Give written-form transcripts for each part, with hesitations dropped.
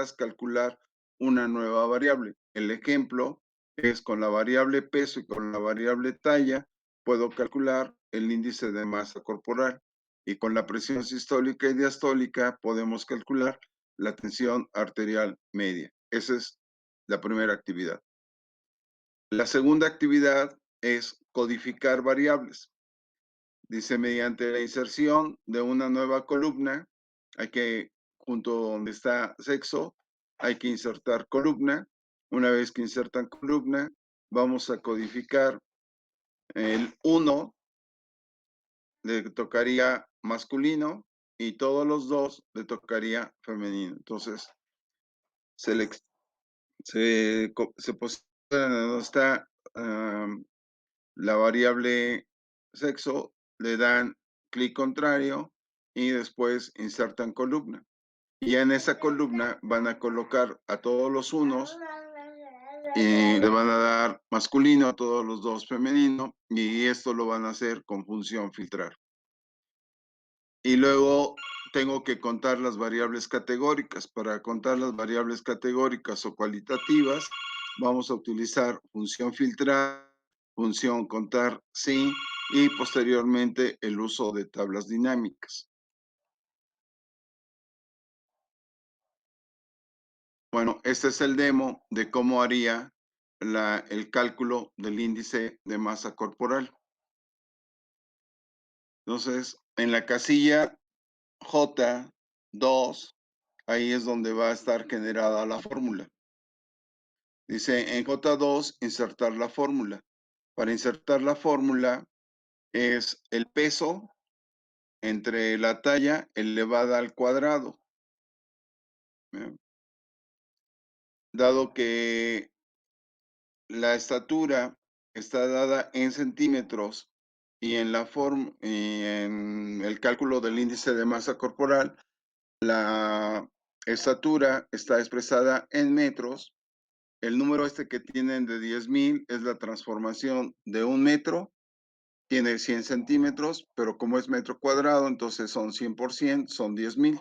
necesitas calcular una nueva variable. El ejemplo es con la variable peso y con la variable talla, puedo calcular el índice de masa corporal. Y con la presión sistólica y diastólica podemos calcular la tensión arterial media. Esa es la primera actividad. La segunda actividad es codificar variables. Dice, mediante la inserción de una nueva columna, hay que, junto donde está sexo, hay que insertar columna. Una vez que insertan columna, vamos a codificar el 1, le tocaría masculino, y todos los 2 le tocaría femenino. Entonces, se posiciona donde está la variable sexo, le dan clic contrario y después insertan columna. Y en esa columna van a colocar a todos los unos y le van a dar masculino, a todos los 2 femenino, y esto lo van a hacer con función filtrar. Y luego tengo que contar las variables categóricas. Para contar las variables categóricas o cualitativas, vamos a utilizar función filtrar, función contar sí, y posteriormente el uso de tablas dinámicas. Bueno, este es el demo de cómo haría el cálculo del índice de masa corporal. Entonces, en la casilla J2, ahí es donde va a estar generada la fórmula. Dice en J2, insertar la fórmula. Para insertar la fórmula es el peso entre la talla elevada al cuadrado. ¿Bien? Dado que la estatura está dada en centímetros y en en el cálculo del índice de masa corporal, la estatura está expresada en metros. El número que tienen de 10,000 es la transformación de 1 metro, tiene 100 centímetros, pero como es metro cuadrado, entonces son 100%, son 10,000.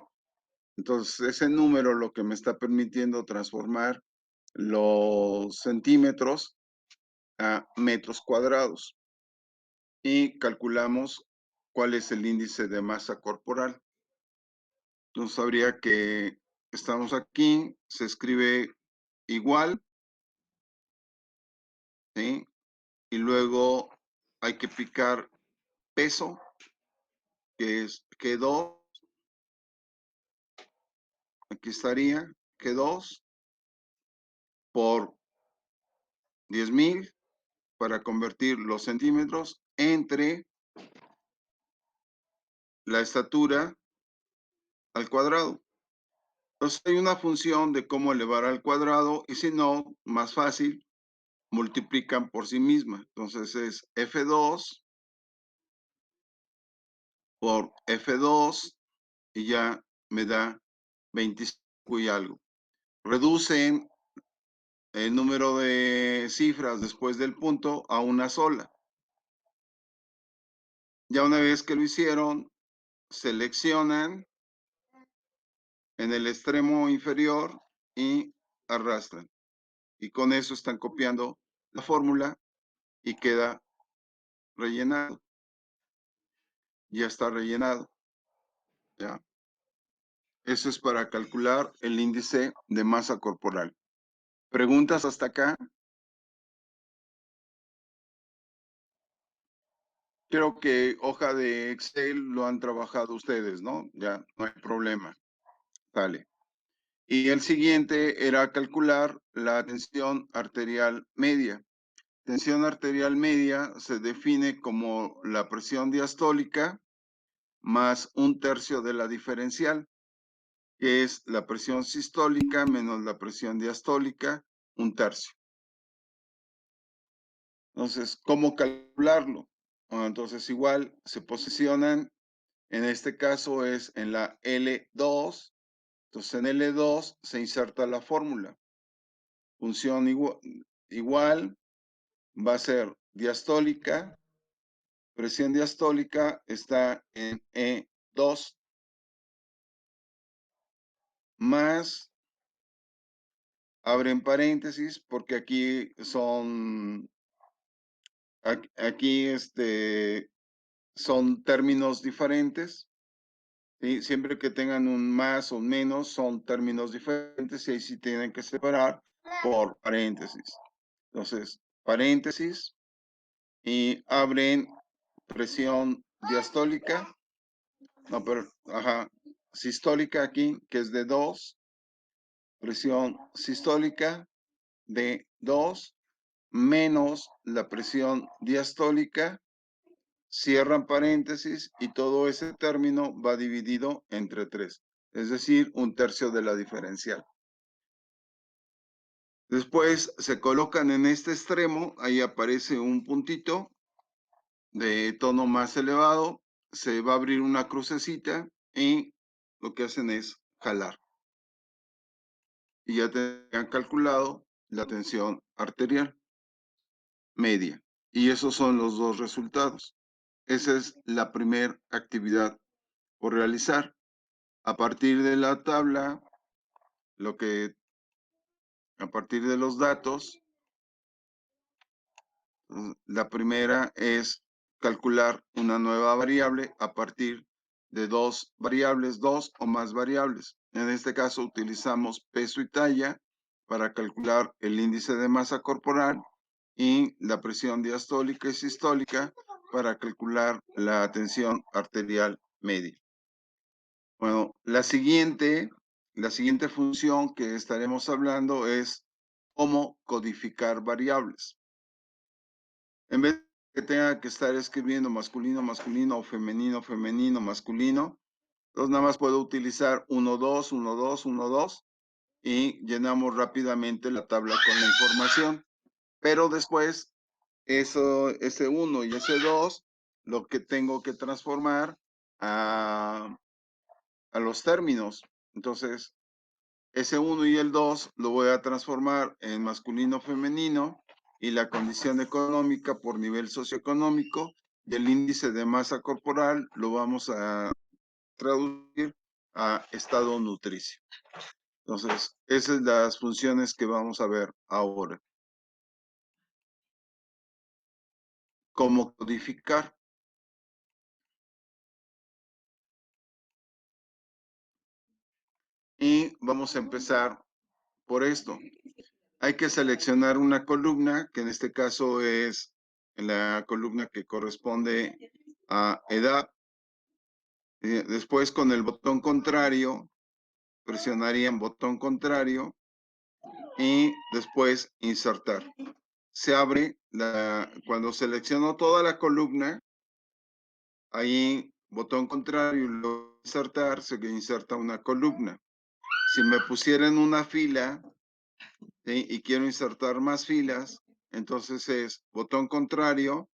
Entonces, ese número lo que me está permitiendo transformar los centímetros a metros cuadrados. Y calculamos cuál es el índice de masa corporal. Entonces, habría que, estamos aquí, se escribe igual, ¿sí? Y luego hay que picar peso, que es Q2, aquí estaría, Q2 por 10,000 para convertir los centímetros entre la estatura al cuadrado. Entonces hay una función de cómo elevar al cuadrado y si no, más fácil, multiplican por sí misma. Entonces es F2 por F2 y ya me da 25 y algo. Reducen el número de cifras después del punto a una sola. Ya una vez que lo hicieron, seleccionan en el extremo inferior y arrastran. Y con eso están copiando la fórmula y queda rellenado. Ya está rellenado. Ya. Eso es para calcular el índice de masa corporal. ¿Preguntas hasta acá? Creo que hoja de Excel lo han trabajado ustedes, ¿no? Ya no hay problema. Dale. Y el siguiente era calcular la tensión arterial media. Tensión arterial media se define como la presión diastólica más 1/3 de la diferencial, que es la presión sistólica menos la presión diastólica, 1/3. Entonces, ¿cómo calcularlo? Entonces, igual se posicionan, en este caso es en la L2, entonces en L2 se inserta la fórmula. Función igual va a ser diastólica, presión diastólica está en E2 más abren paréntesis, porque aquí son, aquí son términos diferentes. ¿Sí? Siempre que tengan un más o un menos, son términos diferentes y ahí sí tienen que separar por paréntesis. Entonces, paréntesis y abren presión diastólica, no, pero, ajá, sistólica aquí, que es de 2, presión sistólica de 2 menos la presión diastólica, cierran paréntesis y todo ese término va dividido entre 3, es decir, 1/3 de la diferencial. Después se colocan en este extremo, ahí aparece un puntito de tono más elevado, se va a abrir una crucecita y lo que hacen es jalar. Y ya tengan calculado la tensión arterial media. Y esos son los dos resultados. Esa es la primera actividad por realizar. A partir de la tabla, a partir de los datos, la primera es calcular una nueva variable a partir de dos variables, dos o más variables. En este caso utilizamos peso y talla para calcular el índice de masa corporal y la presión diastólica y sistólica para calcular la tensión arterial media. Bueno, la siguiente función que estaremos hablando es cómo codificar variables. En vez de que tenga que estar escribiendo masculino, masculino o femenino, femenino, masculino, entonces nada más puedo utilizar 1, 2, 1, 2, 1, 2 y llenamos rápidamente la tabla con la información. Pero después, ese 1 y ese 2, lo que tengo que transformar a los términos. Entonces, ese 1 y el 2 lo voy a transformar en masculino femenino y la condición económica por nivel socioeconómico y el índice de masa corporal lo vamos a traducir a estado nutricio. Entonces, esas son las funciones que vamos a ver ahora. ¿Cómo codificar? Y vamos a empezar por esto. Hay que seleccionar una columna, que en este caso es la columna que corresponde a edad. Después con el botón contrario, presionarían botón contrario y después insertar. Se abre cuando selecciono toda la columna, ahí botón contrario y luego insertar, se inserta una columna. Si me pusiera en una fila, ¿sí? Y quiero insertar más filas, entonces es botón contrario,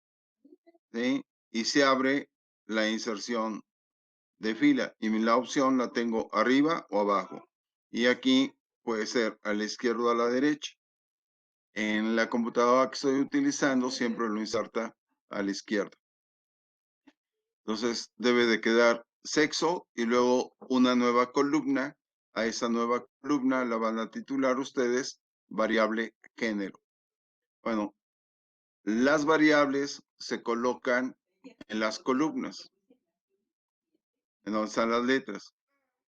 ¿sí? Y se abre la inserción de fila y la opción la tengo arriba o abajo. Y aquí puede ser a la izquierda o a la derecha. En la computadora que estoy utilizando siempre lo inserta a la izquierda. Entonces debe de quedar sexo y luego una nueva columna. A esa nueva columna la van a titular ustedes variable género. Bueno, las variables se colocan en las columnas, en donde están las letras.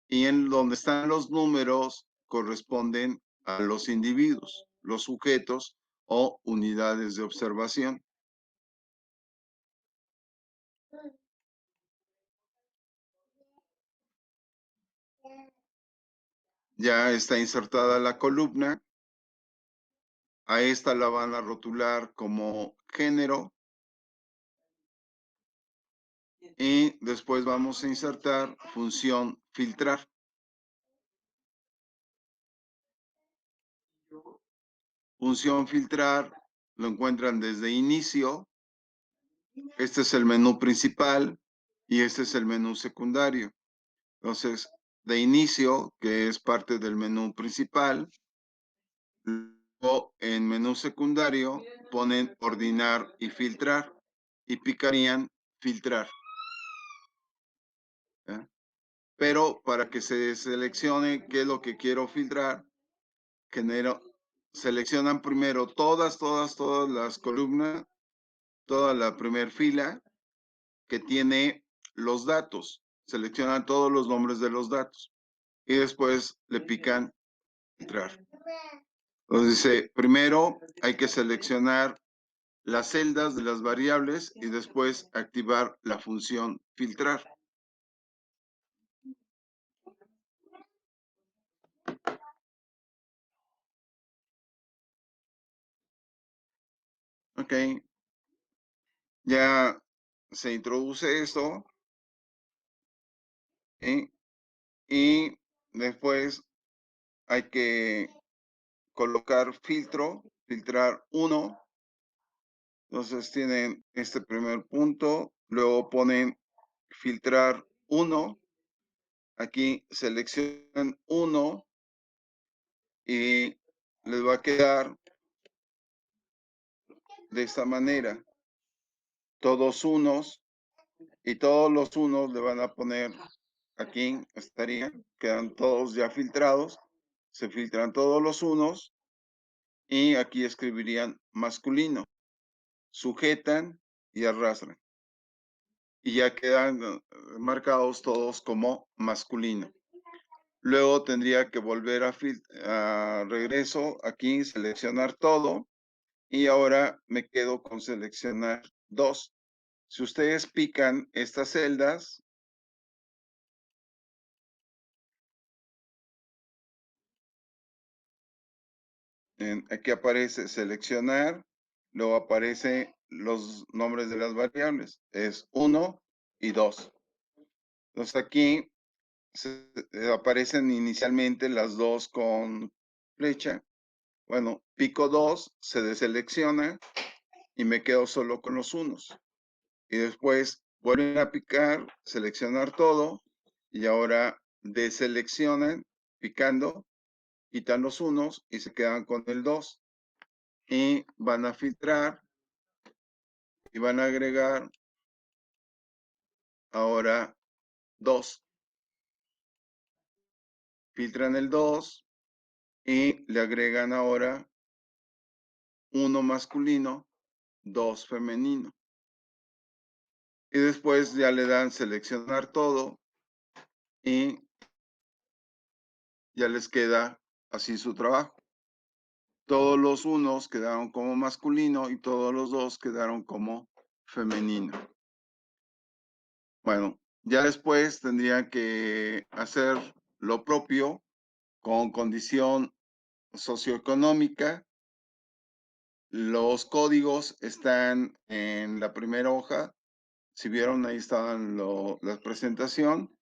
Y en donde están los números corresponden a los individuos, los sujetos o unidades de observación. Ya está insertada la columna. A esta la van a rotular como género. Y después vamos a insertar función filtrar. Función filtrar lo encuentran desde inicio. Este es el menú principal y este es el menú secundario. Entonces, de inicio, que es parte del menú principal, luego en menú secundario ponen ordenar y filtrar y picarían filtrar. ¿Eh? Pero para que se seleccione qué es lo que quiero filtrar, genero seleccionan primero todas las columnas, toda la primer fila que tiene los datos. Seleccionan todos los nombres de los datos y después le pican entrar. Entonces dice, primero hay que seleccionar las celdas de las variables y después activar la función filtrar. Ok, ya se introduce esto y después hay que colocar filtrar 1. Entonces tienen este primer punto, luego ponen filtrar 1. Aquí seleccionan 1 y les va a quedar de esta manera, todos unos, y todos los unos le van a poner aquí, quedan todos ya filtrados, se filtran todos los unos y aquí escribirían masculino, sujetan y arrastran. Y ya quedan marcados todos como masculino. Luego tendría que volver a regreso aquí, seleccionar todo y ahora me quedo con seleccionar 2. Si ustedes pican estas celdas, aquí aparece seleccionar, luego aparece los nombres de las variables, es 1 y 2. Entonces aquí aparecen inicialmente las dos con flecha. Bueno, pico 2, se deselecciona y me quedo solo con los unos. Y después vuelven a picar, seleccionar todo y ahora deseleccionan picando, quitan los unos y se quedan con el 2. Y van a filtrar y van a agregar ahora 2. Filtran el 2 y le agregan ahora 1 masculino, 2 femenino. Y después ya le dan seleccionar todo y ya les queda así su trabajo. Todos los unos quedaron como masculino y todos los 2 quedaron como femenino. Bueno, ya después tendrían que hacer lo propio con condición socioeconómica. Los códigos están en la primera hoja. Si vieron, ahí estaban la presentación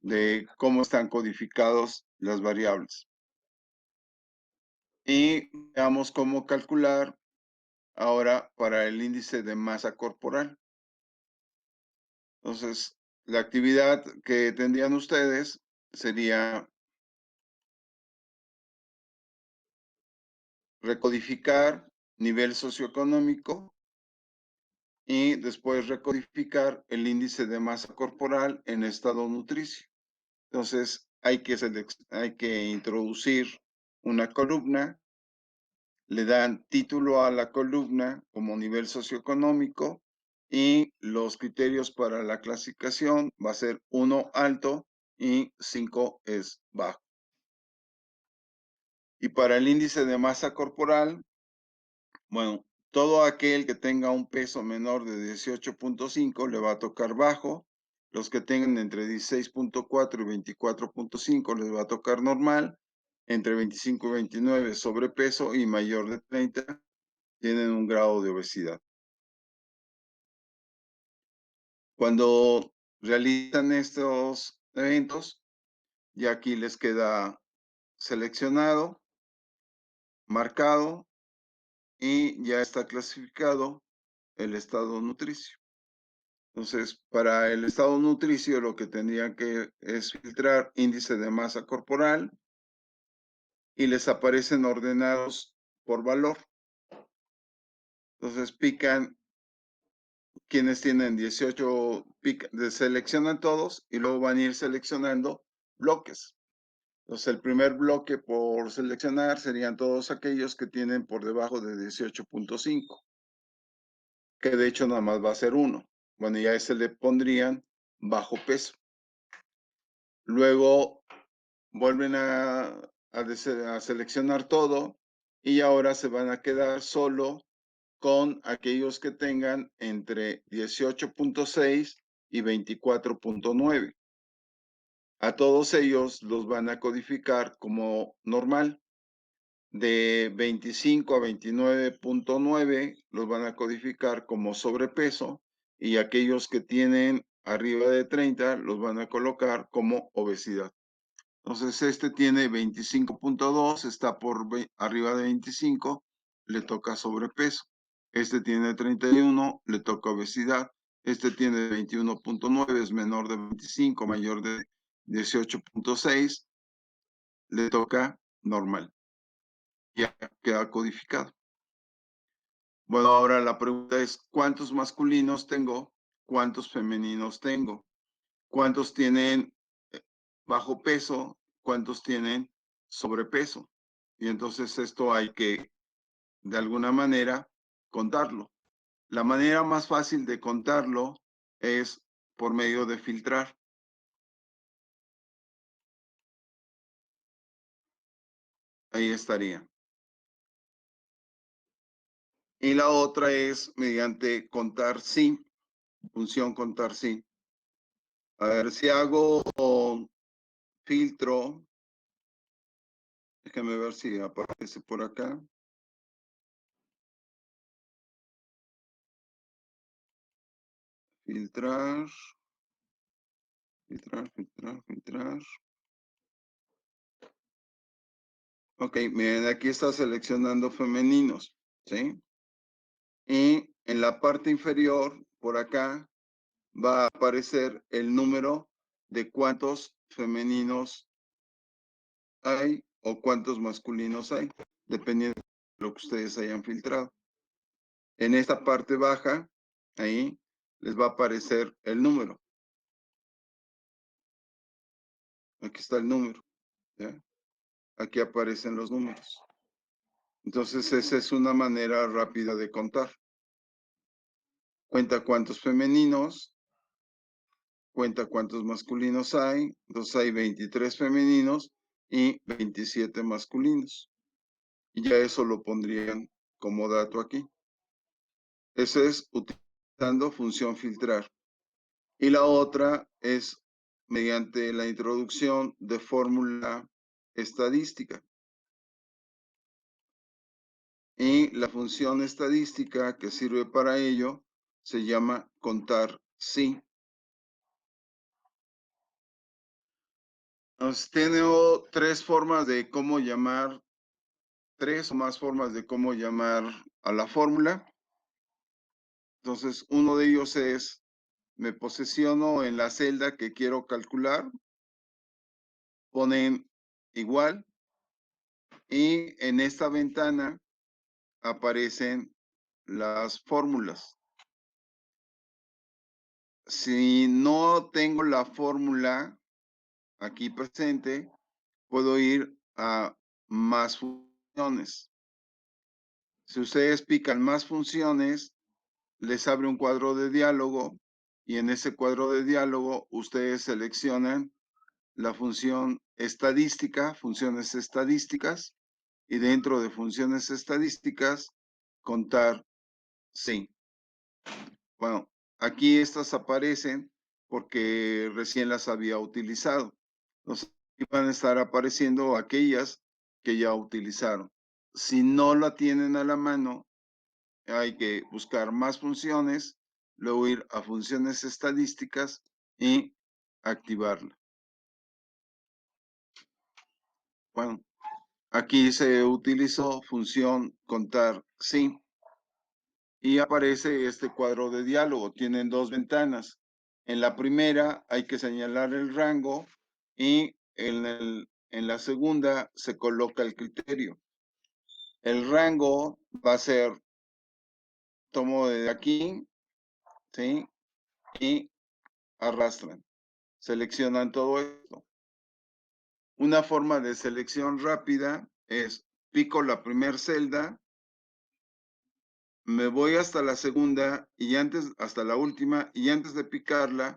de cómo están codificados las variables. Y veamos cómo calcular ahora para el índice de masa corporal. Entonces, la actividad que tendrían ustedes sería recodificar nivel socioeconómico y después recodificar el índice de masa corporal en estado nutricio. Entonces, hay que introducir una columna, le dan título a la columna como nivel socioeconómico y los criterios para la clasificación va a ser 1 alto y 5 es bajo. Y para el índice de masa corporal, bueno, todo aquel que tenga un peso menor de 18.5 le va a tocar bajo. Los que tengan entre 16.4 y 24.5 les va a tocar normal. Entre 25 y 29 sobrepeso y mayor de 30 tienen un grado de obesidad. Cuando realizan estos eventos, ya aquí les queda seleccionado, marcado y ya está clasificado el estado nutricio. Entonces, para el estado nutricio lo que tendrían que es filtrar índice de masa corporal y les aparecen ordenados por valor. Entonces pican quienes tienen 18, seleccionan todos y luego van a ir seleccionando bloques. Entonces, el primer bloque por seleccionar serían todos aquellos que tienen por debajo de 18.5, que de hecho nada más va a ser uno. Bueno, ya a ese le pondrían bajo peso. Luego vuelven a seleccionar todo y ahora se van a quedar solo con aquellos que tengan entre 18.6 y 24.9. A todos ellos los van a codificar como normal. De 25 a 29.9 los van a codificar como sobrepeso y aquellos que tienen arriba de 30 los van a colocar como obesidad. Entonces este tiene 25.2, está por arriba de 25, le toca sobrepeso. Este tiene 31, le toca obesidad. Este tiene 21.9, es menor de 25, mayor de 18.6, le toca normal. Ya queda codificado. Bueno, ahora la pregunta es, ¿cuántos masculinos tengo? ¿Cuántos femeninos tengo? ¿Cuántos tienen bajo peso? ¿Cuántos tienen sobrepeso? Y entonces esto hay que, de alguna manera, contarlo. La manera más fácil de contarlo es por medio de filtrar. Ahí estaría. Y la otra es mediante contar sí, función contar sí. A ver, si hago filtro, déjame ver si aparece por acá. Filtrar, filtrar, filtrar, filtrar. Ok, miren, aquí está seleccionando femeninos, ¿sí? Y en la parte inferior, por acá, va a aparecer el número de cuántos femeninos hay o cuántos masculinos hay, dependiendo de lo que ustedes hayan filtrado. En esta parte baja, ahí, les va a aparecer el número. Aquí está el número, ¿ya? Aquí aparecen los números. Entonces, esa es una manera rápida de contar. Cuenta cuántos femeninos, cuenta cuántos masculinos hay. Entonces, hay 23 femeninos y 27 masculinos. Y ya eso lo pondrían como dato aquí. Eso es utilizando función filtrar. Y la otra es mediante la introducción de fórmula estadística. Y la función estadística que sirve para ello se llama contar sí. Entonces, tengo tres formas de cómo llamar, tres o más formas de cómo llamar a la fórmula. Entonces, uno de ellos es, me posiciono en la celda que quiero calcular, ponen igual y en esta ventana aparecen las fórmulas. Si no tengo la fórmula aquí presente, puedo ir a más funciones. Si ustedes pican más funciones, les abre un cuadro de diálogo y en ese cuadro de diálogo ustedes seleccionan la función estadística, funciones estadísticas, y dentro de funciones estadísticas, contar sí. Bueno, aquí estas aparecen porque recién las había utilizado. Entonces, van a estar apareciendo aquellas que ya utilizaron. Si no la tienen a la mano, hay que buscar más funciones, luego ir a funciones estadísticas y activarla. Bueno, aquí se utilizó función contar sí y aparece este cuadro de diálogo. Tienen dos ventanas. En la primera hay que señalar el rango y en la segunda se coloca el criterio. El rango va a ser, tomo de aquí, ¿sí? Y arrastran. Seleccionan todo esto. Una forma de selección rápida es pico la primera celda, me voy hasta la segunda y hasta la última, y antes de picarla,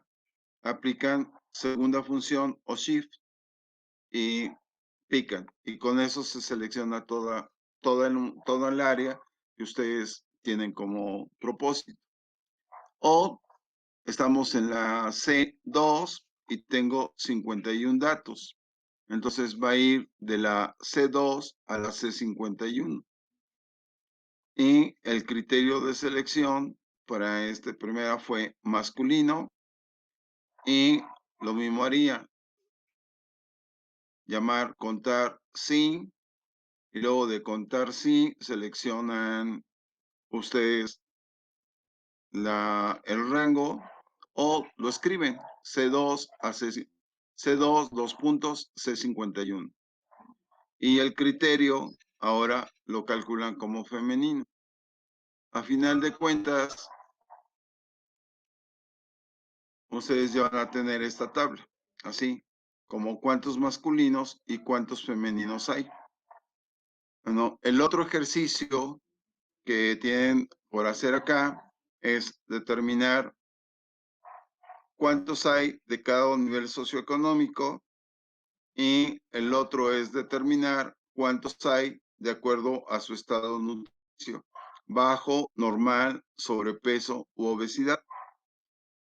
aplican segunda función o shift y pican. Y con eso se selecciona toda el área que ustedes tienen como propósito. O estamos en la C2 y tengo 51 datos. Entonces va a ir de la C2 a la C51. Y el criterio de selección para este primera fue masculino. Y lo mismo haría, llamar contar sí. Y luego de contar sí, seleccionan ustedes el rango o lo escriben C2 a C2, dos puntos, C51. Y el criterio ahora lo calculan como femenino. A final de cuentas, ustedes ya van a tener esta tabla, así como cuántos masculinos y cuántos femeninos hay. Bueno, el otro ejercicio que tienen por hacer acá es determinar cuántos hay de cada nivel socioeconómico y el otro es determinar cuántos hay de acuerdo a su estado nutricio, bajo, normal, sobrepeso u obesidad,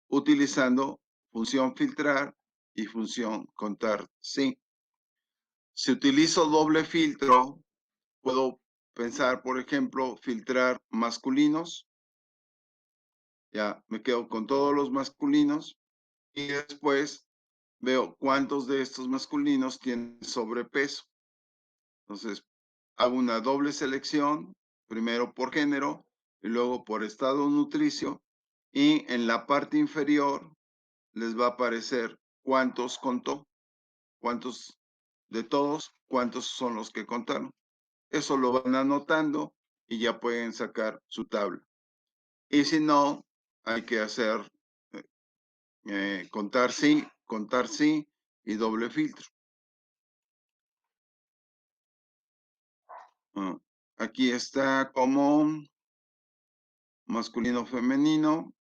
utilizando función filtrar y función contar sí. Si utilizo doble filtro, puedo pensar, por ejemplo, filtrar masculinos. Ya me quedo con todos los masculinos y después veo cuántos de estos masculinos tienen sobrepeso. Entonces, hago una doble selección, primero por género y luego por estado nutricio. Y en la parte inferior les va a aparecer cuántos contó, cuántos de todos, cuántos son los que contaron. Eso lo van anotando y ya pueden sacar su tabla. Y si no, hay que hacer contar sí y doble filtro. Aquí está como masculino, femenino.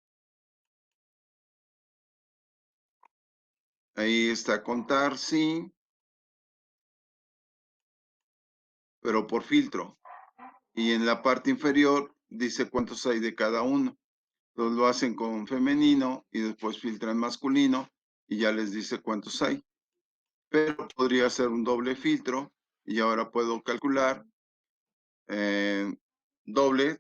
Ahí está contar sí, pero por filtro. Y en la parte inferior dice cuántos hay de cada uno. Entonces lo hacen con femenino y después filtran masculino y ya les dice cuántos hay. Pero podría ser un doble filtro y ahora puedo calcular doble,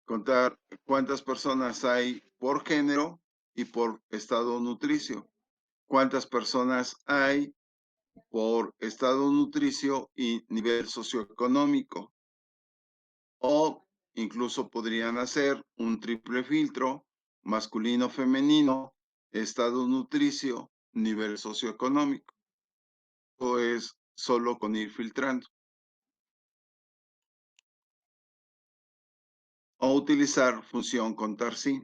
contar cuántas personas hay por género y por estado nutricio. Cuántas personas hay por estado nutricio y nivel socioeconómico. O incluso podrían hacer un triple filtro, masculino, femenino, estado nutricio, nivel socioeconómico. O es solo con ir filtrando. O utilizar función contar sí.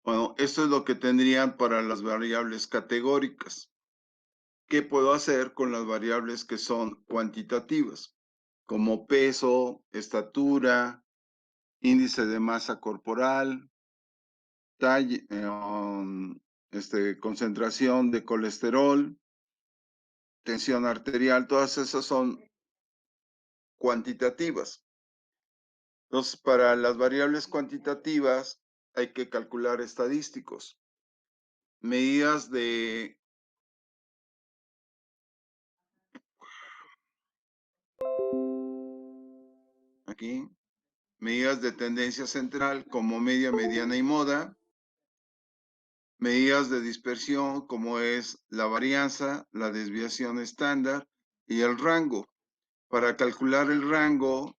Bueno, esto es lo que tendrían para las variables categóricas. ¿Qué puedo hacer con las variables que son cuantitativas? Como peso, estatura, índice de masa corporal, concentración de colesterol, tensión arterial, todas esas son cuantitativas. Entonces, para las variables cuantitativas hay que calcular estadísticos. Medidas de aquí, medidas de tendencia central como media, mediana y moda, medidas de dispersión como es la varianza, la desviación estándar y el rango. Para calcular el rango,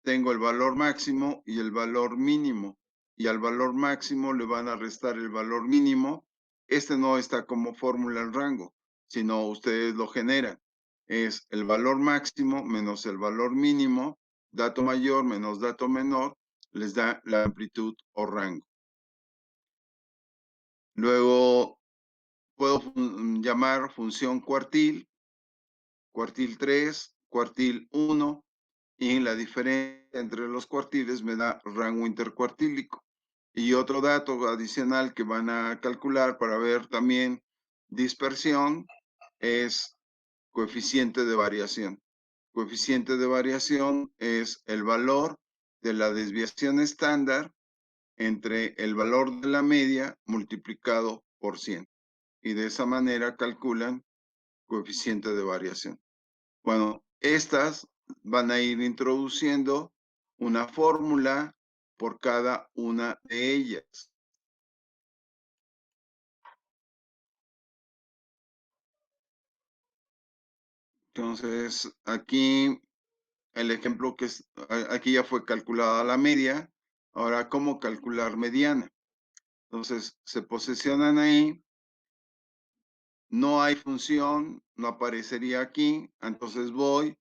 tengo el valor máximo y el valor mínimo. Y al valor máximo le van a restar el valor mínimo. Este no está como fórmula el rango, sino ustedes lo generan. Es el valor máximo menos el valor mínimo, dato mayor menos dato menor, les da la amplitud o rango. Luego puedo llamar función cuartil, cuartil 3, cuartil 1, y la diferencia entre los cuartiles me da rango intercuartílico. Y otro dato adicional que van a calcular para ver también dispersión es coeficiente de variación. Coeficiente de variación es el valor de la desviación estándar entre el valor de la media multiplicado por 100. Y de esa manera calculan coeficiente de variación. Bueno, estas van a ir introduciendo una fórmula por cada una de ellas. Entonces, aquí el ejemplo que es, aquí ya fue calculada la media. Ahora, ¿cómo calcular mediana? Entonces, se posicionan ahí. No hay función, no aparecería aquí. Entonces voy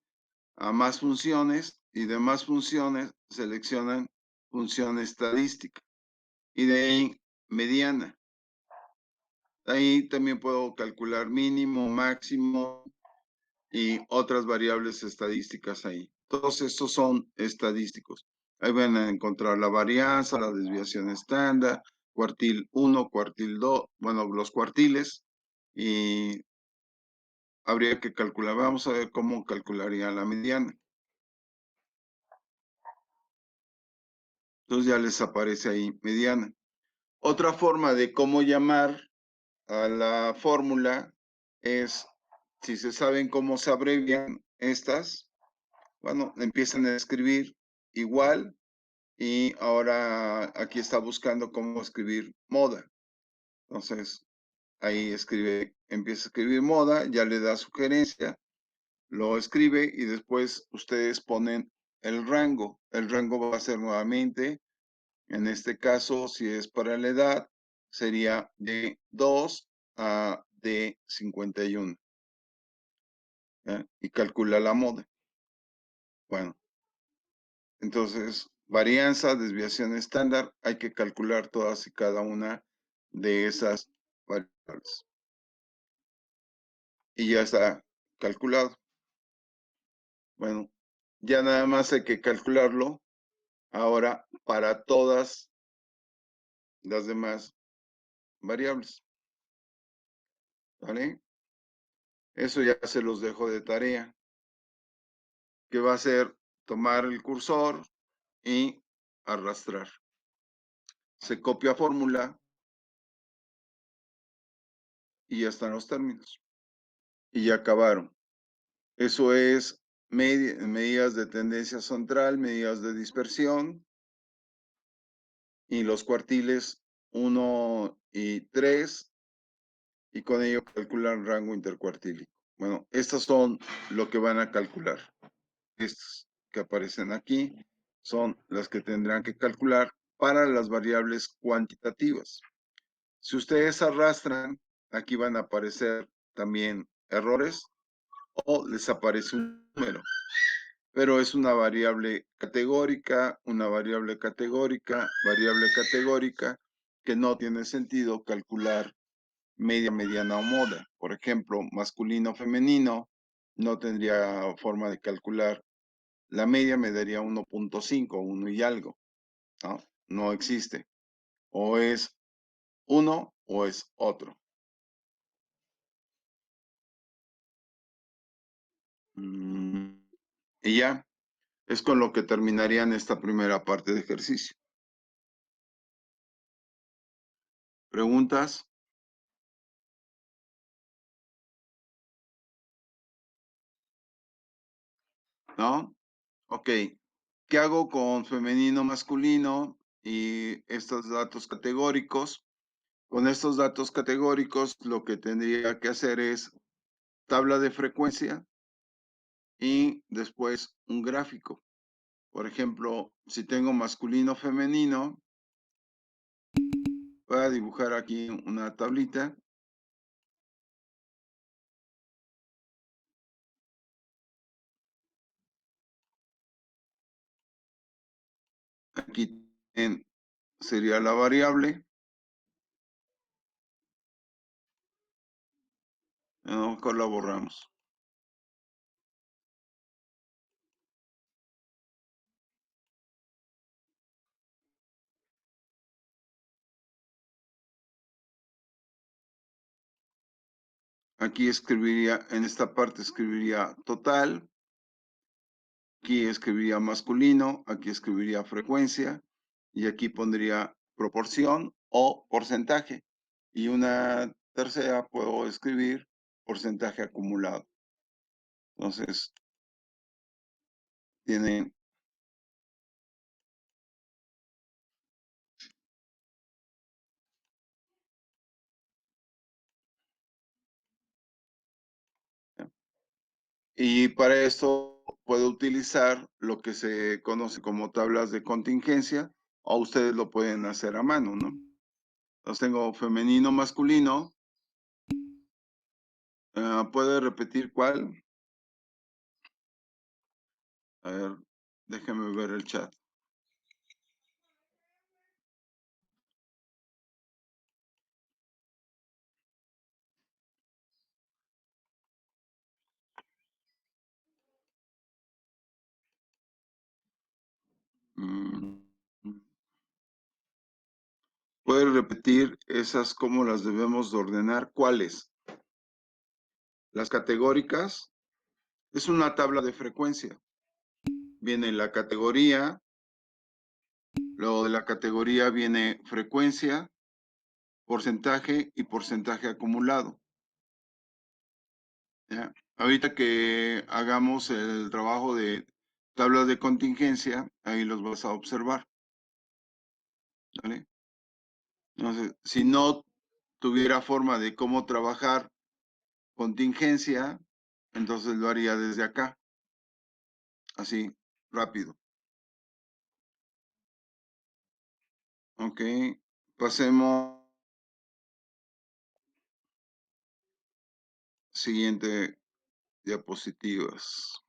a más funciones y de más funciones seleccionan función estadística. Y de ahí mediana. Ahí también puedo calcular mínimo, máximo y otras variables estadísticas ahí. Todos estos son estadísticos. Ahí van a encontrar la varianza, la desviación estándar, cuartil 1, cuartil 2, bueno, los cuartiles, y habría que calcular. Vamos a ver cómo calcularía la mediana. Entonces ya les aparece ahí mediana. Otra forma de cómo llamar a la fórmula es, si se saben cómo se abrevian estas, bueno, empiezan a escribir igual y ahora aquí está buscando cómo escribir moda. Entonces, ahí escribe, empieza a escribir moda, ya le da sugerencia, lo escribe y después ustedes ponen el rango. El rango va a ser nuevamente, en este caso, si es para la edad, sería de 2 a de 51. Y calcula la moda. Bueno, entonces, varianza, desviación estándar, hay que calcular todas y cada una de esas variables. Y ya está calculado. Bueno, ya nada más hay que calcularlo ahora para todas las demás variables. ¿Vale? Eso ya se los dejo de tarea. Que va a ser tomar el cursor y arrastrar. Se copia fórmula y ya están los términos. Y ya acabaron. Eso es medidas de tendencia central, medidas de dispersión y los cuartiles 1 y 3 y con ello calculan rango intercuartílico. Bueno, estas son lo que van a calcular. Estas que aparecen aquí son las que tendrán que calcular para las variables cuantitativas. Si ustedes arrastran, aquí van a aparecer también errores o les aparece un número, pero es una variable categórica, variable categórica, que no tiene sentido calcular media, mediana o moda. Por ejemplo, masculino, femenino, no tendría forma de calcular. La media me daría 1.5, 1 y algo, ¿no? No existe. O es uno o es otro. Y ya, es con lo que terminarían esta primera parte de ejercicio. ¿Preguntas? ¿No? Ok. ¿Qué hago con femenino, masculino y estos datos categóricos? Con estos datos categóricos, lo que tendría que hacer es tabla de frecuencia y después un gráfico. Por ejemplo, si tengo masculino, femenino, voy a dibujar aquí una tablita. Aquí sería la variable. mejor la borramos. Aquí escribiría, en esta parte escribiría total, aquí escribiría masculino, aquí escribiría frecuencia y aquí pondría proporción o porcentaje. Y una tercera puedo escribir porcentaje acumulado. Entonces, tienen, y para esto puedo utilizar lo que se conoce como tablas de contingencia, o ustedes lo pueden hacer a mano, ¿no? Entonces tengo femenino, masculino. ¿Puede repetir cuál? A ver, déjeme ver el chat. Mm, ¿Puede repetir esas cómo las debemos de ordenar? ¿Cuáles? Las categóricas. Es una tabla de frecuencia. Viene la categoría, luego de la categoría viene frecuencia, porcentaje y porcentaje acumulado. ¿Ya? Ahorita que hagamos el trabajo de tablas de contingencia, ahí los vas a observar. ¿Vale? Entonces, si no tuviera forma de cómo trabajar contingencia, entonces lo haría desde acá, así, rápido. Ok, pasemos siguiente diapositivas.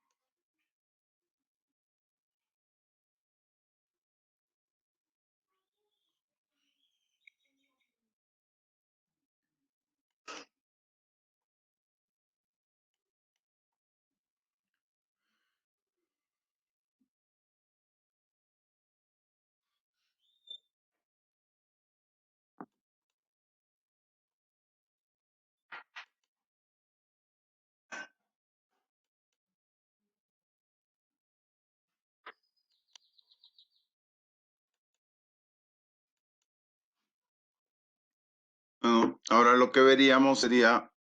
Bueno, ahora lo que veríamos sería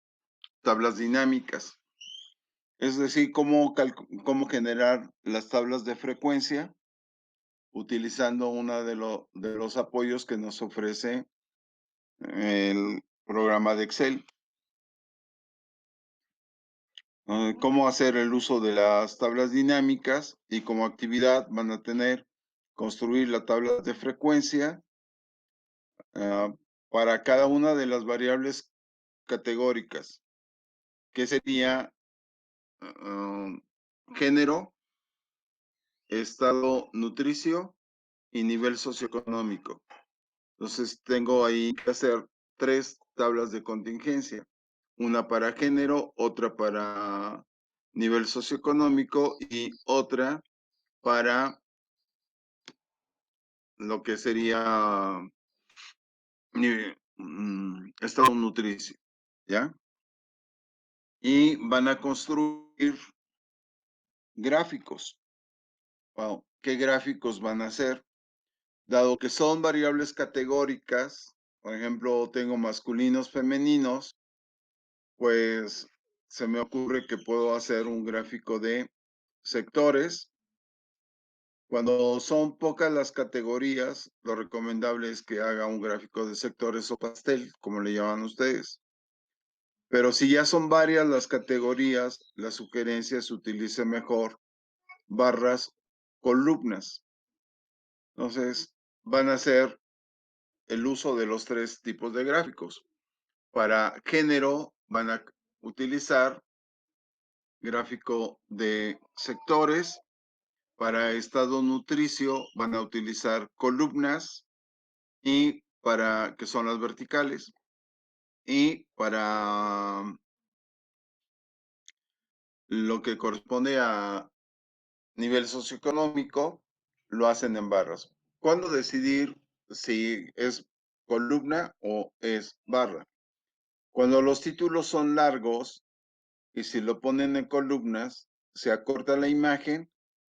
tablas dinámicas, es decir, cómo generar las tablas de frecuencia utilizando uno de los apoyos que nos ofrece el programa de Excel. Cómo hacer el uso de las tablas dinámicas y como actividad van a tener construir la tabla de frecuencia para cada una de las variables categóricas, que sería ah, género, estado nutricio y nivel socioeconómico. Entonces tengo ahí que hacer 3 tablas de contingencia, una para género, otra para nivel socioeconómico y otra para lo que sería estado nutricio, ¿ya? Y van a construir gráficos. Wow, ¿qué gráficos van a hacer? Dado que son variables categóricas, por ejemplo, tengo masculinos, femeninos, pues se me ocurre que puedo hacer un gráfico de sectores. Cuando son pocas las categorías, lo recomendable es que haga un gráfico de sectores o pastel, como le llaman ustedes. Pero si ya son varias las categorías, la sugerencia es utilice mejor barras, columnas. Entonces, van a hacer el uso de los 3 tipos de gráficos. Para género, van a utilizar gráfico de sectores. Para estado nutricio, van a utilizar columnas y para que son las verticales. Y para Lo que corresponde a nivel socioeconómico, lo hacen en barras. ¿Cuándo decidir si es columna o es barra? Cuando los títulos son largos y si lo ponen en columnas, se acorta la imagen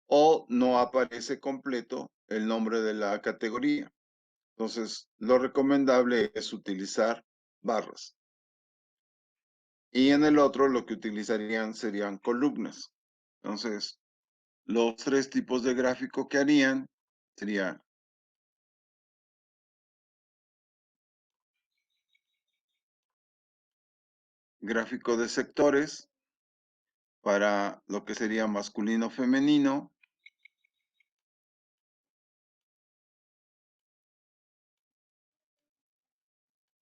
o no aparece completo el nombre de la categoría. Entonces, lo recomendable es utilizar barras. Y en el otro lo que utilizarían serían columnas. Entonces, los tres tipos de gráfico que harían sería gráfico de sectores para lo que sería masculino femenino,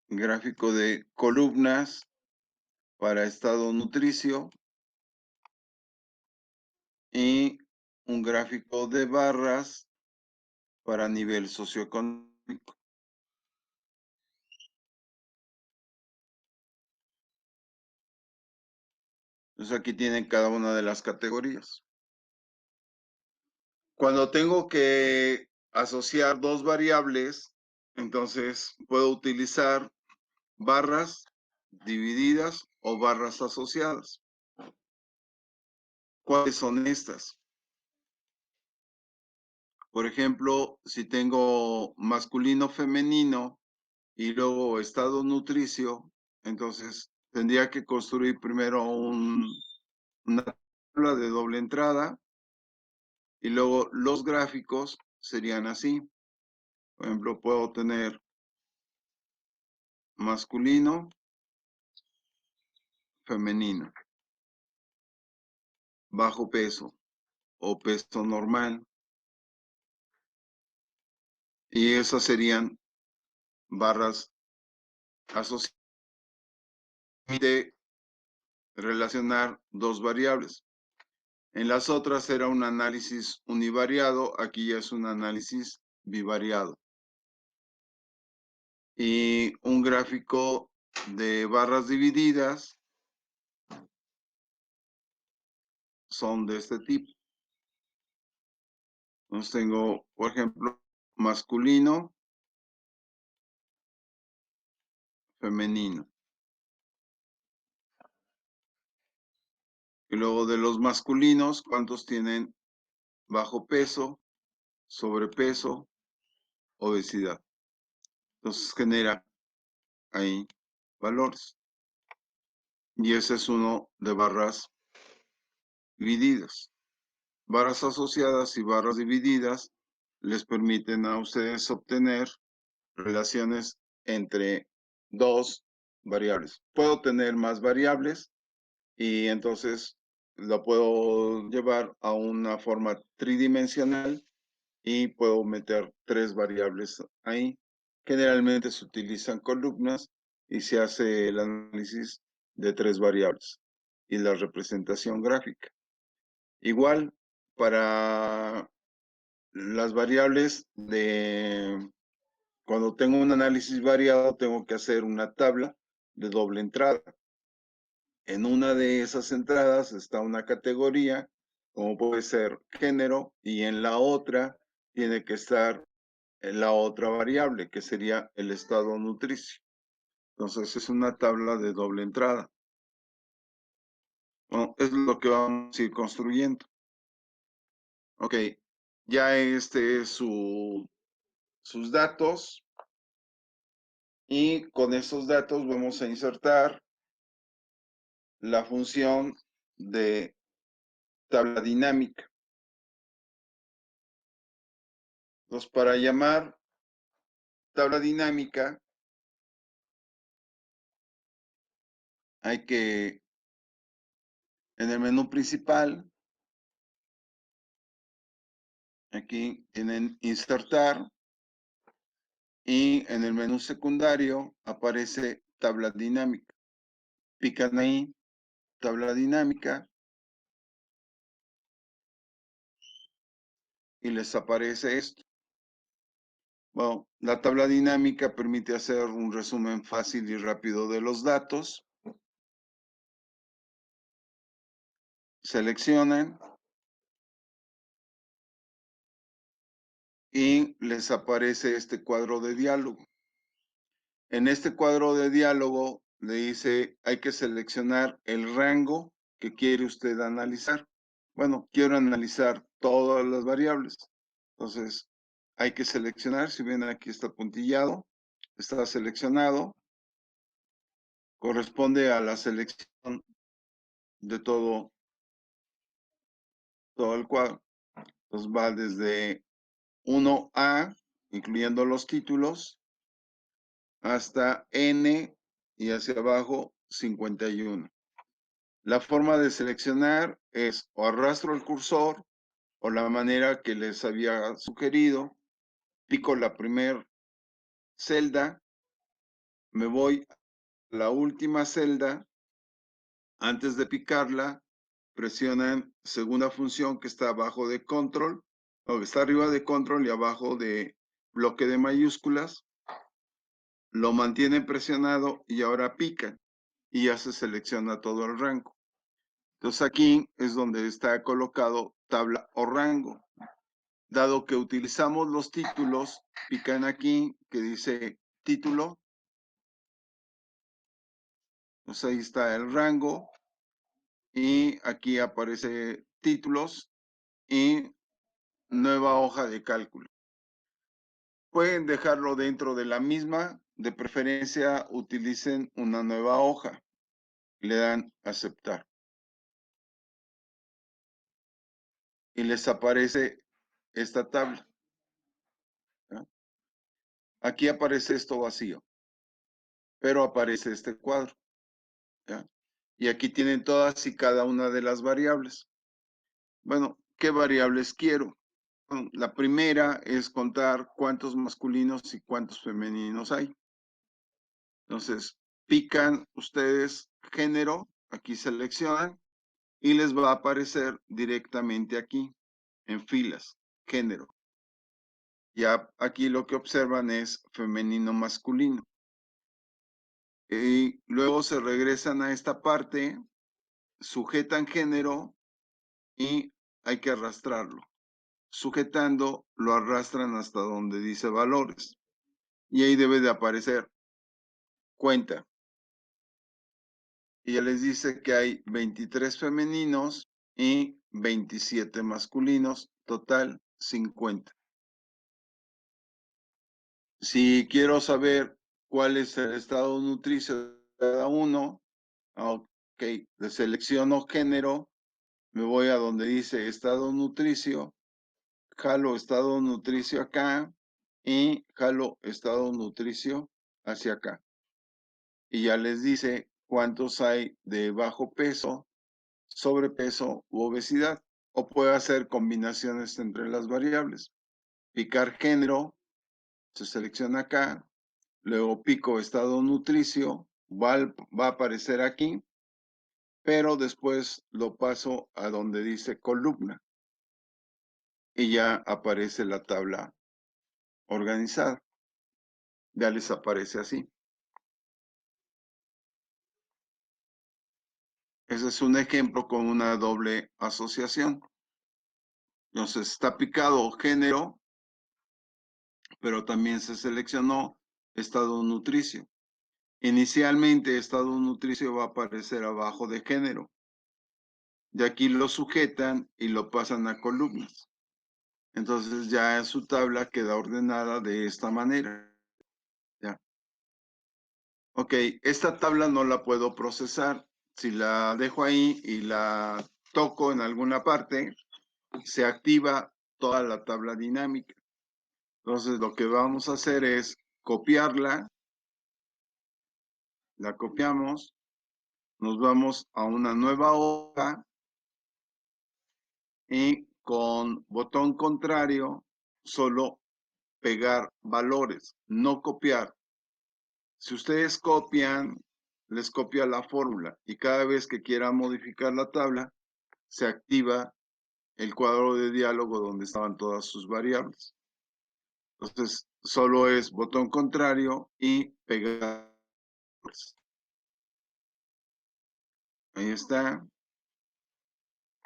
gráfico de columnas para estado nutricio y un gráfico de barras para nivel socioeconómico. Entonces aquí tienen cada una de las categorías. Cuando tengo que asociar dos variables, entonces puedo utilizar barras divididas o barras asociadas. ¿Cuáles son estas? Por ejemplo, si tengo masculino femenino y luego estado nutricio, entonces tendría que construir primero una tabla de doble entrada y luego los gráficos serían así. Por ejemplo, puedo tener masculino, femenino, bajo peso o peso normal. Y esas serían barras asociadas de relacionar dos variables. En las otras era un análisis univariado, aquí ya es un análisis bivariado. Y un gráfico de barras divididas son de este tipo. Entonces tengo, por ejemplo, masculino, femenino. Y luego de los masculinos, ¿cuántos tienen bajo peso, sobrepeso, obesidad? Entonces genera ahí valores. Y ese es uno de barras divididas. Barras asociadas y barras divididas les permiten a ustedes obtener relaciones entre dos variables. Puedo tener más variables y entonces lo puedo llevar a una forma tridimensional y puedo meter tres variables ahí. Generalmente se utilizan columnas y se hace el análisis de tres variables y la representación gráfica. Igual para las variables de cuando tengo un análisis variado, tengo que hacer una tabla de doble entrada. En una de esas entradas está una categoría, como puede ser género, y en la otra tiene que estar la otra variable, que sería el estado nutricio. Entonces es una tabla de doble entrada. Bueno, es lo que vamos a ir construyendo. Ok, ya este es sus datos. Y con esos datos vamos a insertar la función de tabla dinámica. Entonces, para llamar tabla dinámica, hay que, en el menú principal, aquí tienen insertar, y en el menú secundario aparece tabla dinámica. Pican ahí, tabla dinámica, y les aparece esto. Bueno, la tabla dinámica permite hacer un resumen fácil y rápido de los datos. seleccionan y les aparece este cuadro de diálogo. En este cuadro de diálogo le dice, hay que seleccionar el rango que quiere usted analizar. Bueno, quiero analizar todas las variables. Entonces, hay que seleccionar, si ven aquí está puntillado, está seleccionado, corresponde a la selección de todo el cuadro. Entonces va desde 1A, incluyendo los títulos, hasta N y hacia abajo 51. La forma de seleccionar es o arrastro el cursor o la manera que les había sugerido, pico la primera celda, me voy a la última celda, antes de picarla, presionan segunda función que está abajo de control, o que está arriba de control y abajo de bloque de mayúsculas, lo mantienen presionado y ahora pican y ya se selecciona todo el rango. Entonces aquí es donde está colocado tabla o rango. Dado que utilizamos los títulos, pican aquí que dice título. Entonces ahí está el rango y aquí aparece títulos y nueva hoja de cálculo. Pueden dejarlo dentro de la misma, de preferencia utilicen una nueva hoja. Le dan aceptar. Y les aparece esta tabla. ¿Ya? Aquí aparece esto vacío, pero aparece este cuadro. ¿Ya? Y aquí tienen todas y cada una de las variables. Bueno, ¿qué variables quiero? Bueno, la primera es contar cuántos masculinos y cuántos femeninos hay. Entonces, pican ustedes género, aquí seleccionan y les va a aparecer directamente aquí, en filas, género. Ya aquí lo que observan es femenino masculino. Y luego se regresan a esta parte, sujetan género y hay que arrastrarlo. Sujetando, lo arrastran hasta donde dice valores. Y ahí debe de aparecer cuenta. Y ya les dice que hay 23 femeninos y 27 masculinos, total 50. Si quiero saber cuál es el estado nutricio de cada uno, ok, le selecciono género, me voy a donde dice estado nutricio, jalo estado nutricio acá y jalo estado nutricio hacia acá. Y ya les dice cuántos hay de bajo peso, sobrepeso u obesidad. O puede hacer combinaciones entre las variables. Picar género, se selecciona acá, luego pico estado nutricio, va a aparecer aquí, pero después lo paso a donde dice columna y ya aparece la tabla organizada. Ya les aparece así. Ese es un ejemplo con una doble asociación. Entonces está picado género, pero también se seleccionó estado nutricio. Inicialmente estado nutricio va a aparecer abajo de género. De aquí lo sujetan y lo pasan a columnas. Entonces ya su tabla queda ordenada de esta manera. ¿Ya? Ok, esta tabla no la puedo procesar. Si la dejo ahí y la toco en alguna parte, se activa toda la tabla dinámica. Entonces lo que vamos a hacer es copiarla, la copiamos, nos vamos a una nueva hoja y con botón contrario solo pegar valores, no copiar. Si ustedes copian, les copia la fórmula y cada vez que quieran modificar la tabla, se activa el cuadro de diálogo donde estaban todas sus variables. Entonces, solo es botón contrario y pegar. Ahí está.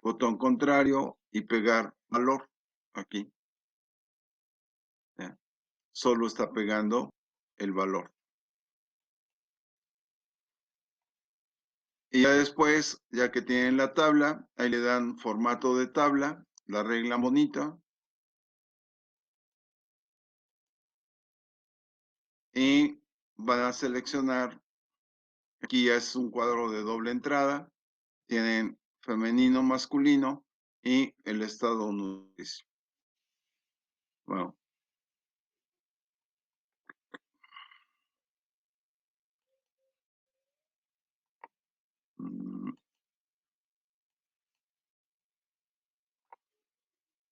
botón contrario y pegar valor aquí. ¿Ya? Solo está pegando el valor. Y ya después, ya que tienen la tabla, ahí le dan formato de tabla, la regla bonita, y van a seleccionar, aquí ya es un cuadro de doble entrada, tienen femenino, masculino y el estado nutricio. Bueno.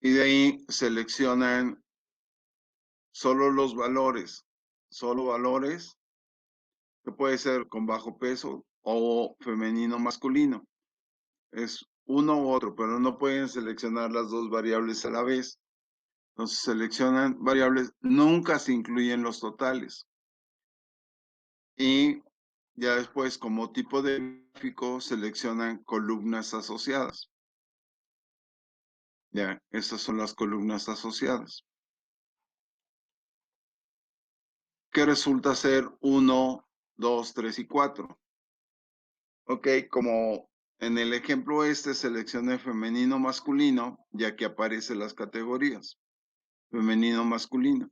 Y de ahí seleccionan solo los valores, solo valores, que puede ser con bajo peso o femenino, masculino. Es uno u otro, pero no pueden seleccionar las dos variables a la vez. Entonces seleccionan variables, nunca se incluyen los totales. Y ya después, como tipo de gráfico, seleccionan columnas asociadas. Ya, esas son las columnas asociadas. Que resulta ser 1, 2, 3 y 4. Ok, como en el ejemplo este seleccioné femenino, masculino, ya que aparecen las categorías. Femenino, masculino.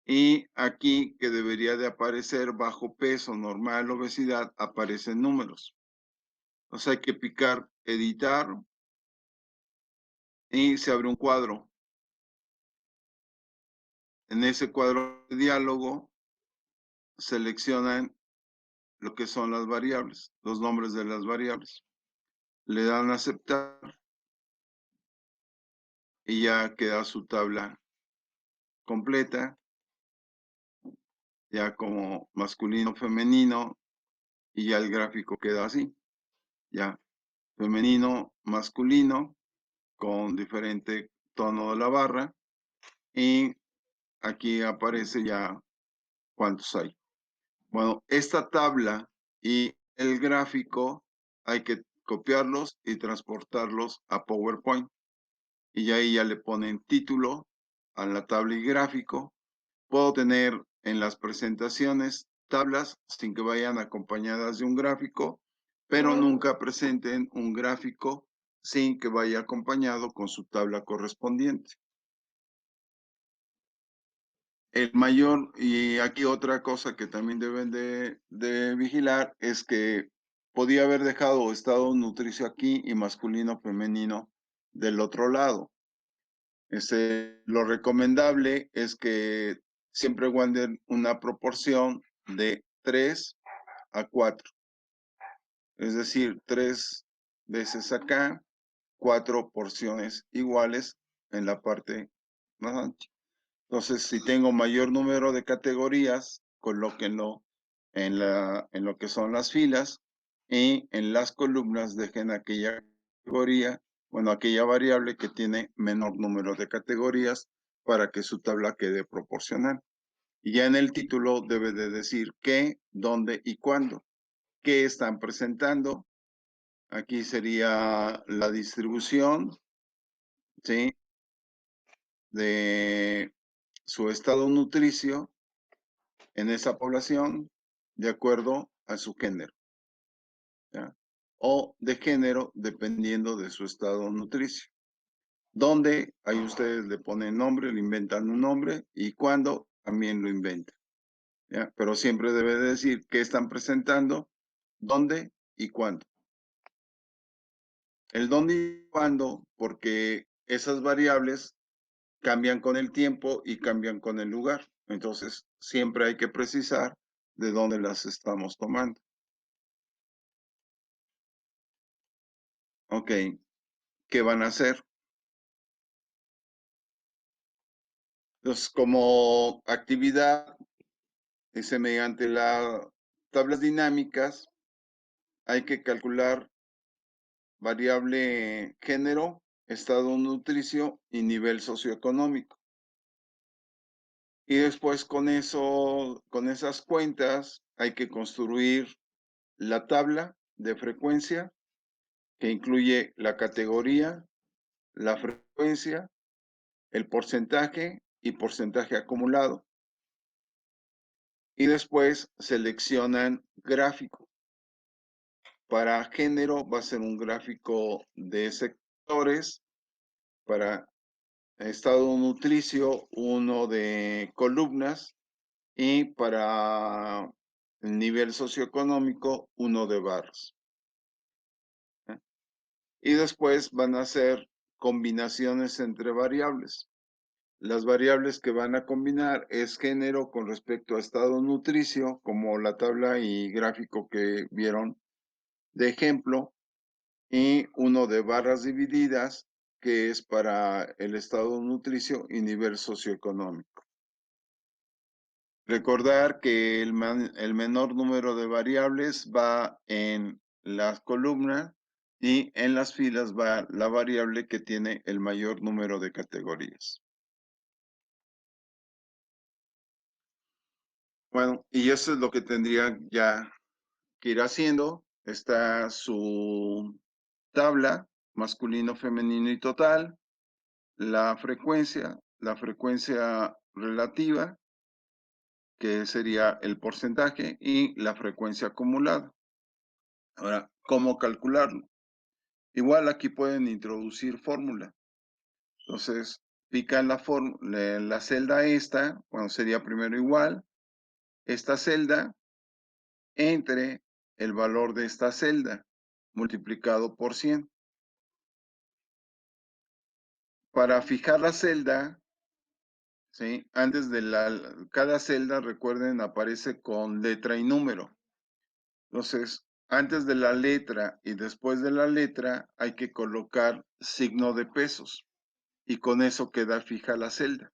Y aquí que debería de aparecer bajo peso, normal, obesidad, aparecen números. Entonces hay que picar editar y se abre un cuadro. En ese cuadro de diálogo seleccionan lo que son las variables, los nombres de las variables. Le dan a aceptar y ya queda su tabla completa, ya como masculino, femenino, y ya el gráfico queda así, ya femenino, masculino, con diferente tono de la barra, y aquí aparece ya cuántos hay. Bueno, esta tabla y el gráfico hay que copiarlos y transportarlos a PowerPoint, y ahí ya le ponen título a la tabla y gráfico. Puedo tener en las presentaciones tablas sin que vayan acompañadas de un gráfico, pero nunca presenten un gráfico sin que vaya acompañado con su tabla correspondiente. El mayor, y aquí otra cosa que también deben de vigilar, es que podía haber dejado estado nutricio aquí y masculino, femenino del otro lado. Lo recomendable es que siempre guarden una proporción de 3 a 4. Es decir, 3 veces acá, 4 porciones iguales en la parte más ancha. Entonces, si tengo mayor número de categorías, colóquenlo en lo que son las filas, y en las columnas dejen aquella categoría, bueno, aquella variable que tiene menor número de categorías para que su tabla quede proporcional. Y ya en el título debe de decir qué, dónde y cuándo. ¿Qué están presentando? Aquí sería la distribución, ¿sí? De su estado nutricio en esa población de acuerdo a su género, ¿ya? O de género dependiendo de su estado nutricio. Donde ahí ustedes le ponen nombre, le inventan un nombre, y cuando también lo inventan, ¿ya? Pero siempre debe de decir qué están presentando, dónde y cuándo. El dónde y cuándo, porque esas variables cambian con el tiempo y cambian con el lugar. Entonces, siempre hay que precisar de dónde las estamos tomando. Ok, ¿qué van a hacer? Entonces, como actividad, mediante las tablas dinámicas, hay que calcular variable género, estado nutricio y nivel socioeconómico. Y después con eso, con esas cuentas, hay que construir la tabla de frecuencia que incluye la categoría, la frecuencia, el porcentaje y porcentaje acumulado. Y después seleccionan gráfico. Para género va a ser un gráfico de sectores. Para estado nutricio, uno de columnas. Y para el nivel socioeconómico, uno de barras. ¿Eh? Y después van a hacer combinaciones entre variables. Las variables que van a combinar es género con respecto a estado nutricio, como la tabla y gráfico que vieron de ejemplo, y uno de barras divididas, que es para el estado nutricio y nivel socioeconómico. Recordar que el menor número de variables va en las columnas y en las filas va la variable que tiene el mayor número de categorías. Bueno, y eso es lo que tendría ya que ir haciendo. Está su tabla, masculino, femenino y total, la frecuencia relativa, que sería el porcentaje, y la frecuencia acumulada. Ahora, ¿cómo calcularlo? Igual aquí pueden introducir fórmula. Entonces, pican la celda esta, bueno, sería primero igual, esta celda entre el valor de esta celda multiplicado por 100. Para fijar la celda, ¿sí? Antes de cada celda, recuerden, aparece con letra y número. Entonces, antes de la letra y después de la letra, hay que colocar signo de pesos. Y con eso queda fija la celda.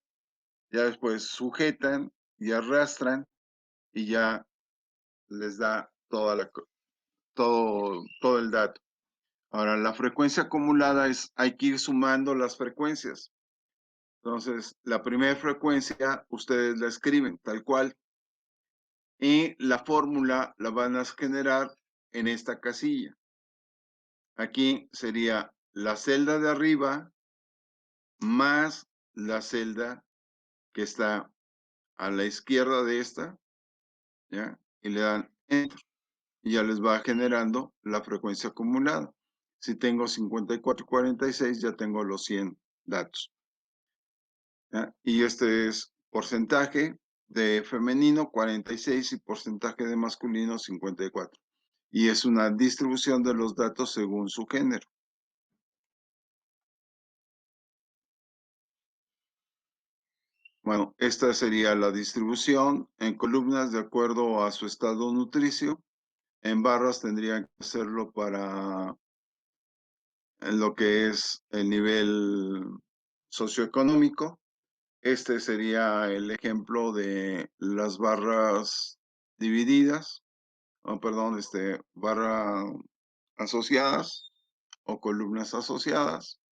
Ya después sujetan y arrastran y ya les da todo el dato. Ahora, la frecuencia acumulada hay que ir sumando las frecuencias. Entonces, la primera frecuencia ustedes la escriben tal cual y la fórmula la van a generar en esta casilla. Aquí sería la celda de arriba más la celda que está a la izquierda de esta, ¿ya? Y le dan Enter. Y ya les va generando la frecuencia acumulada. Si tengo 5446, ya tengo los 100 datos. ¿Ya? Y este es porcentaje de femenino 46 y porcentaje de masculino 54. Y es una distribución de los datos según su género. Bueno, esta sería la distribución en columnas de acuerdo a su estado nutricio. En barras tendrían que hacerlo para lo que es el nivel socioeconómico. Este sería el ejemplo de las barras divididas, perdón, barra asociadas o columnas asociadas,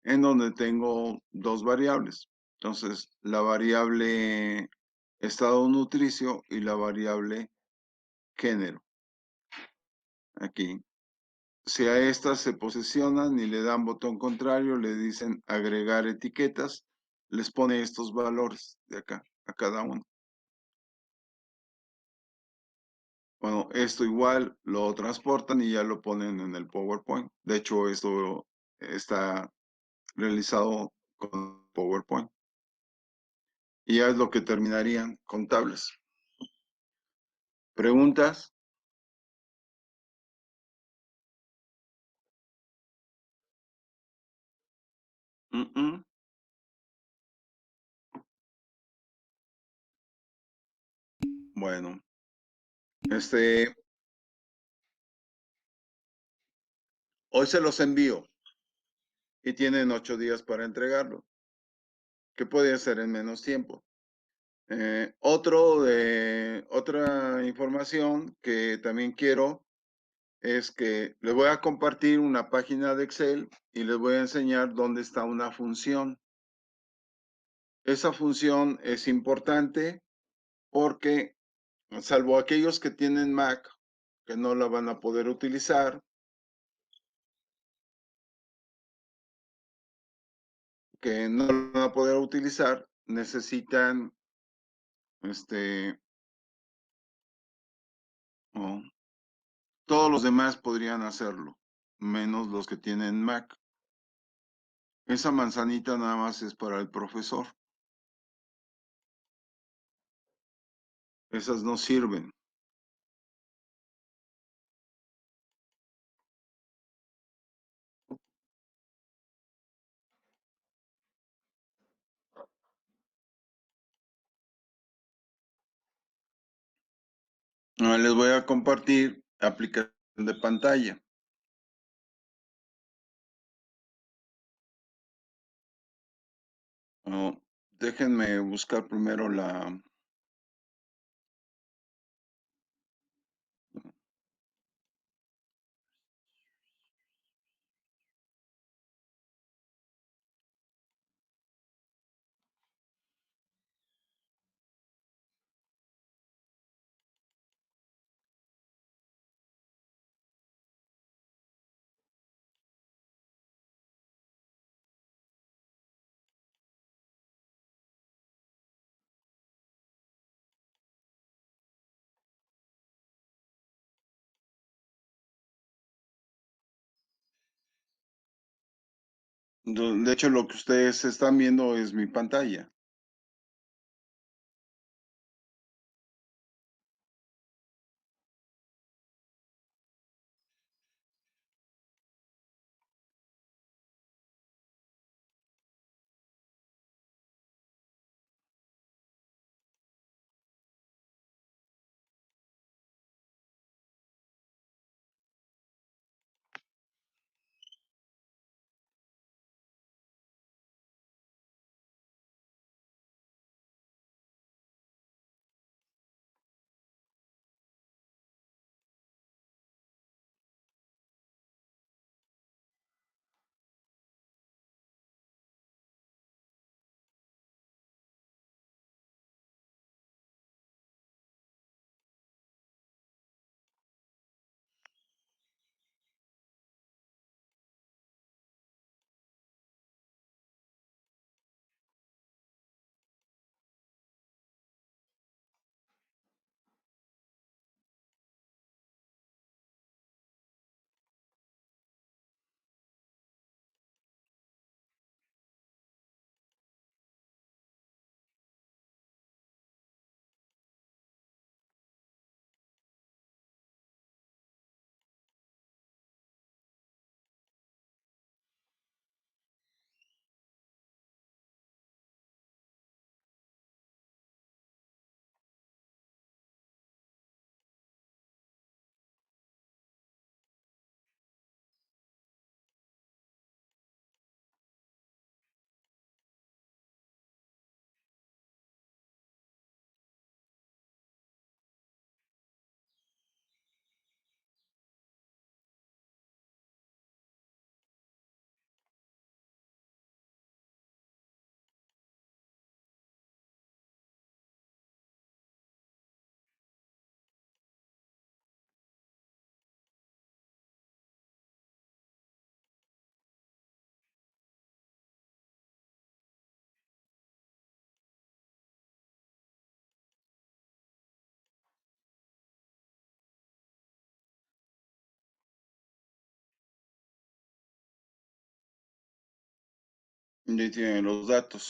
en donde tengo dos variables. Entonces, la variable estado nutricio y la variable género. Aquí. Si a estas se posicionan y le dan botón contrario, le dicen agregar etiquetas, les pone estos valores de acá, a cada uno. Bueno, esto igual lo transportan y ya lo ponen en el PowerPoint. De hecho, esto está realizado con PowerPoint. Y ya es lo que terminarían con tablas. ¿Preguntas? Mm, mm. Bueno, hoy se los envío y tienen 8 días para entregarlo, que puede hacer en menos tiempo. Otra información que también quiero es que les voy a compartir una página de Excel y les voy a enseñar dónde está una función. Esa función es importante porque, salvo aquellos que tienen Mac, que no la van a poder utilizar, que no lo van a poder utilizar, necesitan, este, oh, todos los demás podrían hacerlo, menos los que tienen Mac. Esa manzanita nada más es para el profesor. Esas no sirven. Les voy a compartir aplicación de pantalla. Oh, déjenme buscar primero la... De hecho, lo que ustedes están viendo es mi pantalla. Ya tienen los datos.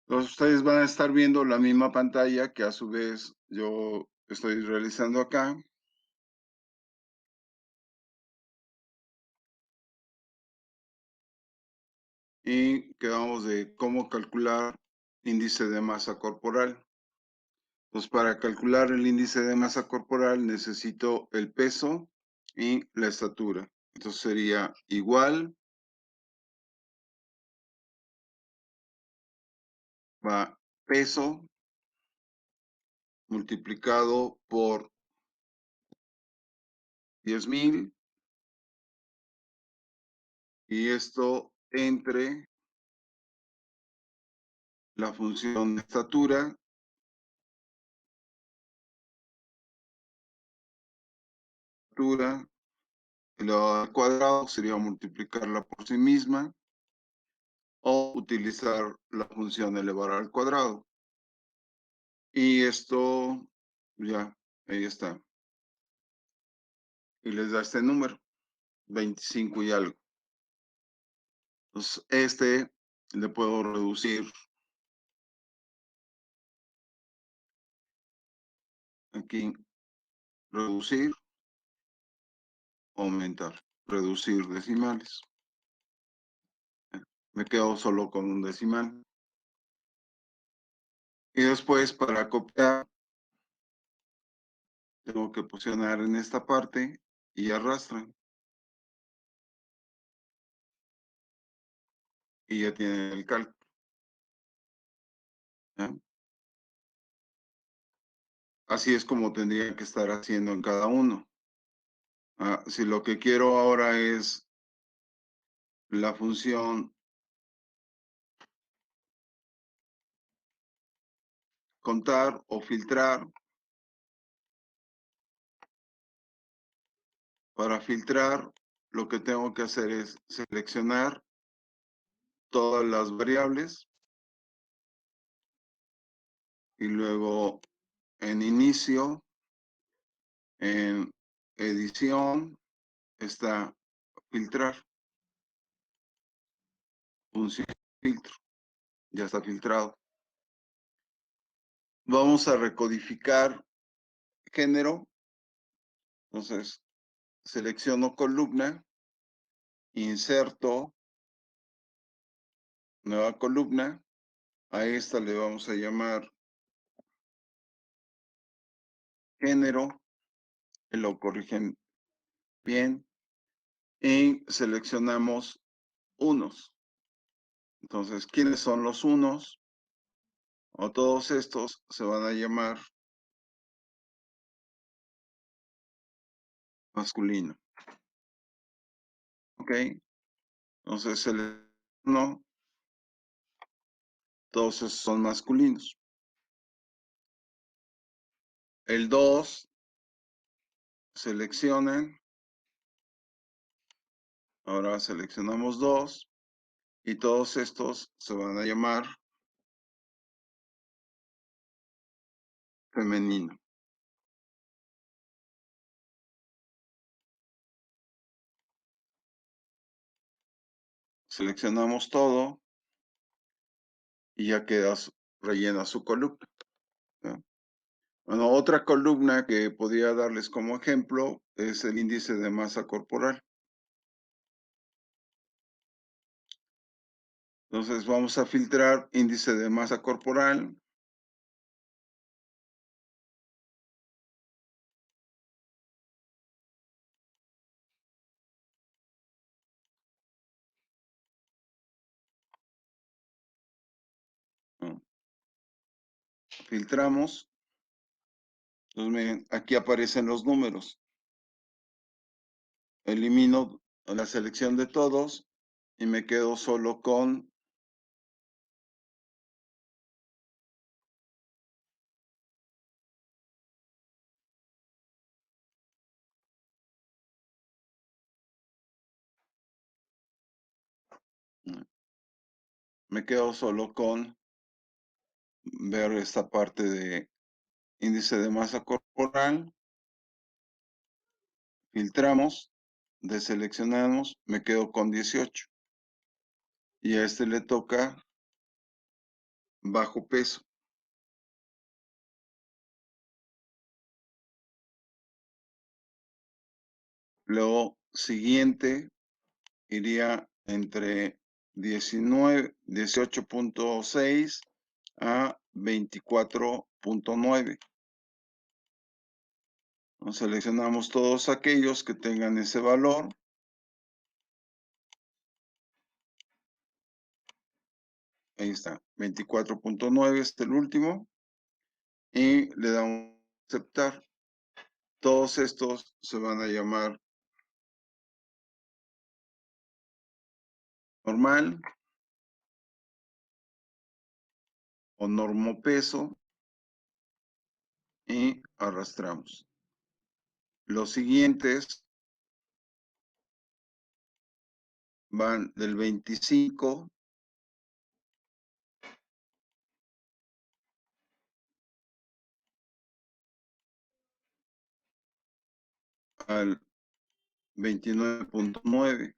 Entonces, ustedes van a estar viendo la misma pantalla que a su vez yo estoy realizando acá. Y quedamos de cómo calcular índice de masa corporal. Pues para calcular el índice de masa corporal necesito el peso y la estatura. Entonces sería igual, va peso multiplicado por 10,000 y esto entre la función de estatura, elevado al cuadrado sería multiplicarla por sí misma o utilizar la función elevar al cuadrado. Y esto, ya, ahí está. Y les da este número, 25 y algo. Entonces, este le puedo reducir aquí, reducir, aumentar, reducir decimales. Me quedo solo con un decimal. Y después, para copiar, tengo que posicionar en esta parte y arrastran. Y ya tienen el cálculo. ¿Ya? Así es como tendría que estar haciendo en cada uno. Si lo que quiero ahora es la función contar o filtrar, para filtrar lo que tengo que hacer es seleccionar todas las variables y luego en inicio, en edición, está filtrar, función filtro, ya está filtrado. Vamos a recodificar género, entonces selecciono columna, inserto, nueva columna, a esta le vamos a llamar género, lo corrigen bien, y seleccionamos unos. Entonces, ¿quiénes son los unos? O todos estos se van a llamar masculino. ¿Ok? Entonces, el 1, todos esos son masculinos. El 2, seleccionen. Ahora seleccionamos 2 y todos estos se van a llamar femenino. Seleccionamos todo y ya queda rellena su columna. ¿No? Bueno, otra columna que podría darles como ejemplo es el índice de masa corporal. Entonces vamos a filtrar índice de masa corporal. ¿No? Filtramos. Entonces miren, aquí aparecen los números. Elimino la selección de todos y me quedo solo con ver esta parte de índice de masa corporal. Filtramos, deseleccionamos, me quedo con 18. Y a este le toca bajo peso. Luego, siguiente, iría entre 18.6 a 24.9. Seleccionamos todos aquellos que tengan ese valor. Ahí está, 24.9 es el último. Y le damos a aceptar. Todos estos se van a llamar normal o normopeso y arrastramos. Los siguientes van del 25 al 29.9.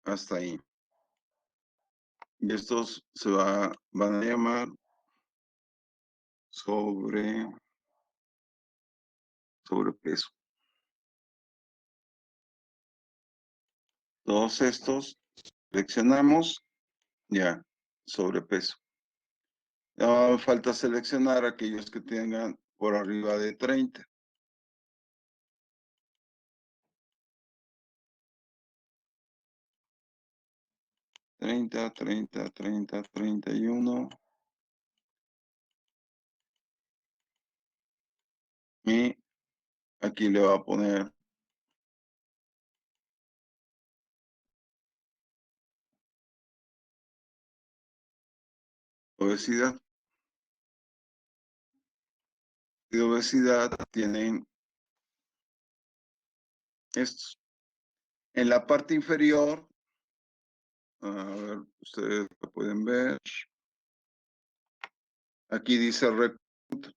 Hasta ahí. Y estos van a llamar sobrepeso. Todos estos seleccionamos, ya, sobrepeso. Ahora falta seleccionar aquellos que tengan por arriba de 30. Treinta, 31. Y aquí le va a poner obesidad. De obesidad tienen estos. En la parte inferior, a ver, ustedes lo pueden ver. Aquí dice recuento.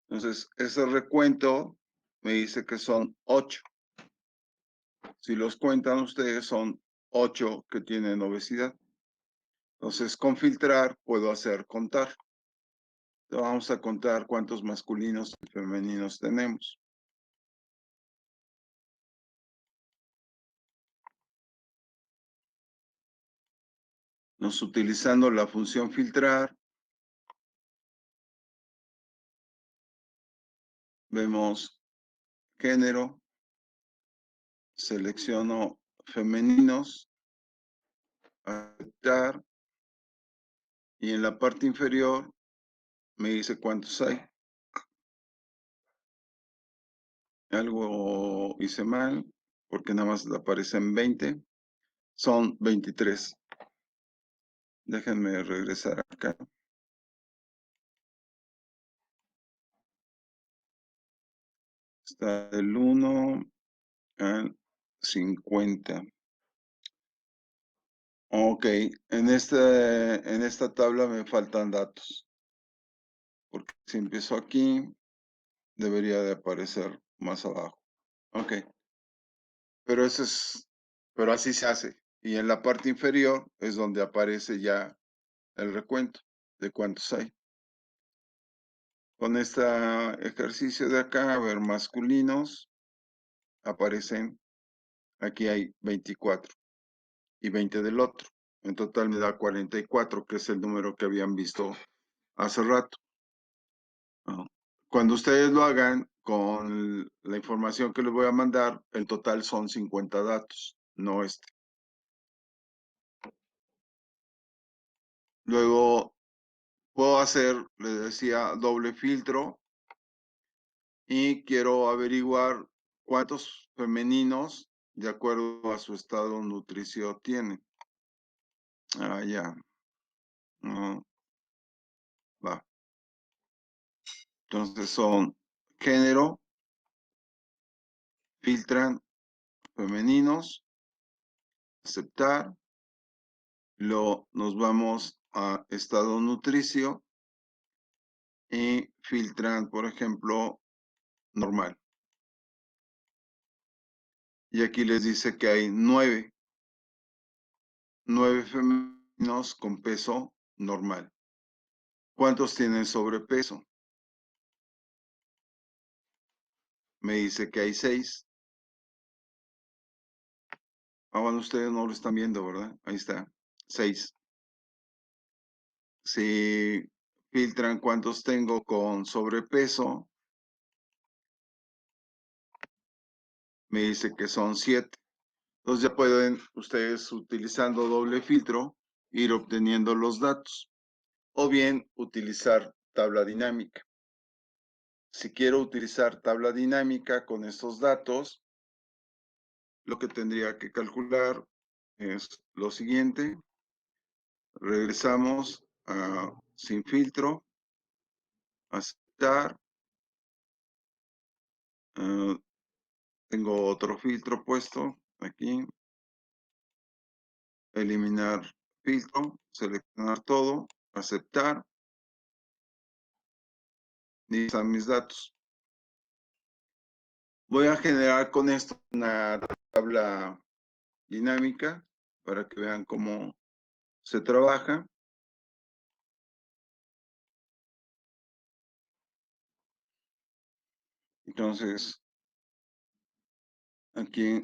Entonces, ese recuento me dice que son 8. Si los cuentan ustedes, son 8 que tienen obesidad. Entonces, con filtrar puedo hacer contar. Vamos a contar cuántos masculinos y femeninos tenemos. Utilizando la función filtrar, vemos género, selecciono femeninos, aceptar, y en la parte inferior me dice cuántos hay. Algo hice mal, porque nada más aparecen 20. Son 23. Déjenme regresar acá. Está del 1 al 50. Ok, en esta tabla me faltan datos. Porque si empiezo aquí, debería de aparecer más abajo. Ok. Pero pero así se hace. Y en la parte inferior es donde aparece ya el recuento de cuántos hay. Con este ejercicio de acá, a ver, masculinos, aparecen, aquí hay 24 y 20 del otro. En total me da 44, que es el número que habían visto hace rato. Cuando ustedes lo hagan con la información que les voy a mandar, el total son 50 datos, no este. Luego puedo hacer, les decía, doble filtro y quiero averiguar cuántos femeninos de acuerdo a su estado nutricio tienen. Ya. Va. Entonces son género, filtran femeninos, aceptar, nos vamos a estado nutricio y filtran, por ejemplo, normal. Y aquí les dice que hay 9 femeninos con peso normal. ¿Cuántos tienen sobrepeso? Me dice que hay 6. Bueno, ustedes no lo están viendo, ¿verdad? Ahí está, 6. Si filtran cuántos tengo con sobrepeso, me dice que son 7. Entonces ya pueden ustedes, utilizando doble filtro, ir obteniendo los datos. O bien utilizar tabla dinámica. Si quiero utilizar tabla dinámica con estos datos, lo que tendría que calcular es lo siguiente. Regresamos a sin filtro, aceptar. Tengo otro filtro puesto aquí. Eliminar filtro, seleccionar todo, aceptar. Y están mis datos. Voy a generar con esto una tabla dinámica para que vean cómo se trabaja. Entonces, aquí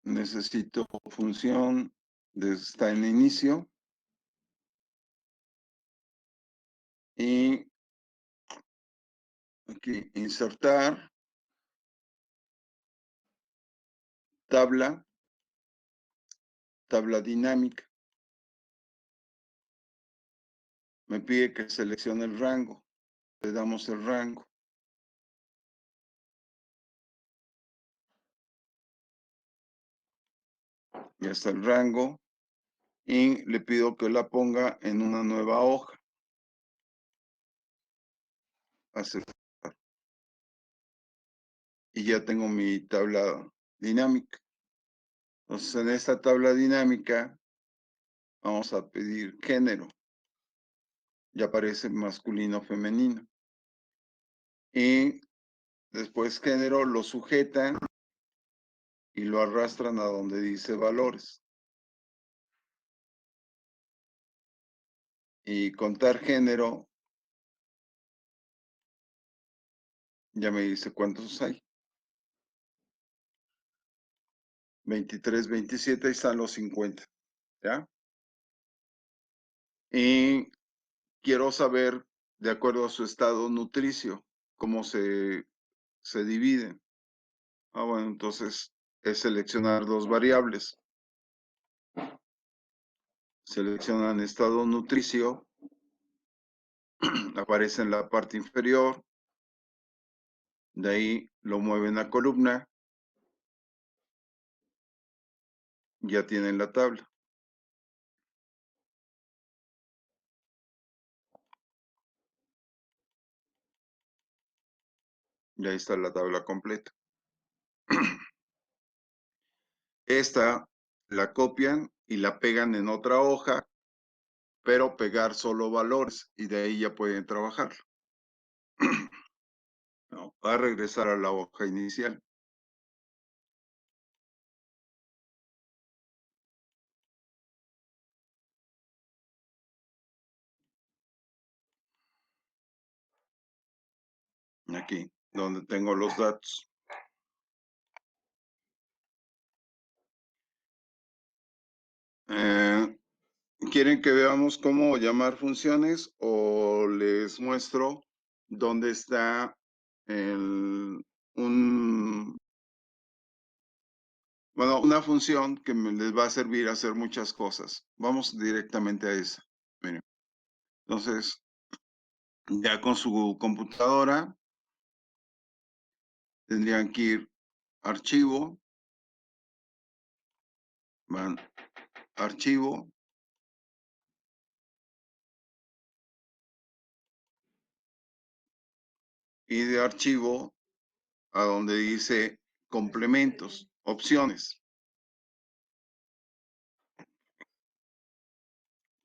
necesito función, está en inicio. Y aquí insertar, tabla dinámica. Me pide que seleccione el rango. Le damos el rango. Ya está el rango. Y le pido que la ponga en una nueva hoja. Aceptar. Y ya tengo mi tabla dinámica. Entonces, en esta tabla dinámica vamos a pedir género. Ya aparece masculino, femenino. Y después género lo sujetan y lo arrastran a donde dice valores. Y contar género, ya me dice cuántos hay. 23, 27, ahí están los 50. ¿Ya? Y quiero saber, de acuerdo a su estado nutricio, cómo se dividen. Bueno, entonces es seleccionar dos variables. Seleccionan estado nutricio, aparece en la parte inferior, de ahí lo mueven a columna, ya tienen la tabla. Y ahí está la tabla completa. Esta la copian y la pegan en otra hoja, pero pegar solo valores y de ahí ya pueden trabajar. No, va a regresar a la hoja inicial. Aquí, donde tengo los datos. ¿Quieren que veamos cómo llamar funciones o les muestro dónde está una función que les va a servir a hacer muchas cosas? Vamos directamente a esa. Miren. Entonces, ya con su computadora, tendrían que ir archivo, van archivo, y de archivo a donde dice complementos, opciones.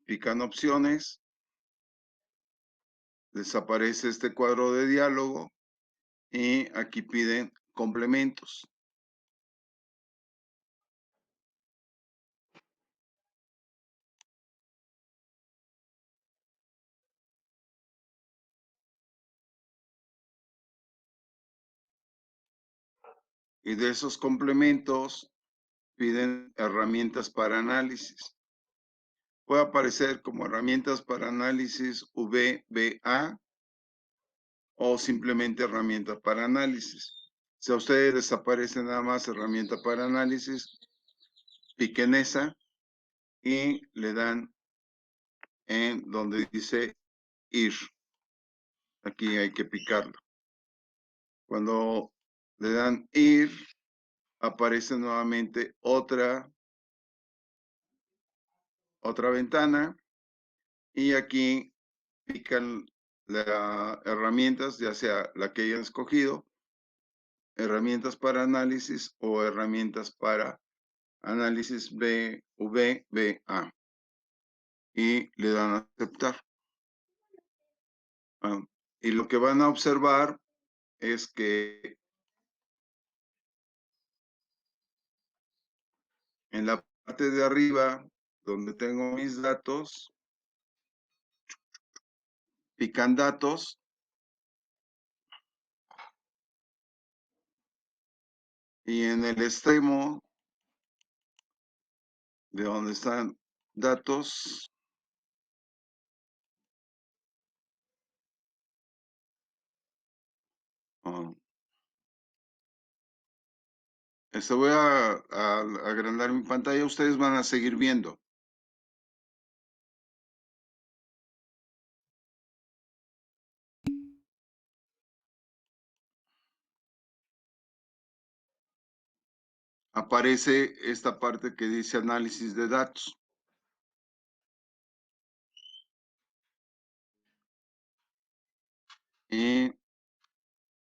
Pican opciones, desaparece este cuadro de diálogo y aquí piden complementos. Y de esos complementos piden herramientas para análisis. Puede aparecer como herramientas para análisis VBA o simplemente herramientas para análisis. Si a ustedes les aparece nada más herramienta para análisis, piquen esa y le dan en donde dice ir. Aquí hay que picarlo. Cuando le dan ir, aparece nuevamente otra ventana y aquí pican las herramientas, ya sea la que hayan escogido, herramientas para análisis o herramientas para análisis BVBA y le dan a aceptar. Y lo que van a observar es que en la parte de arriba, donde tengo mis datos, pican datos y en el extremo de donde están datos, voy a agrandar mi pantalla, ustedes van a seguir viendo. Aparece esta parte que dice análisis de datos. Y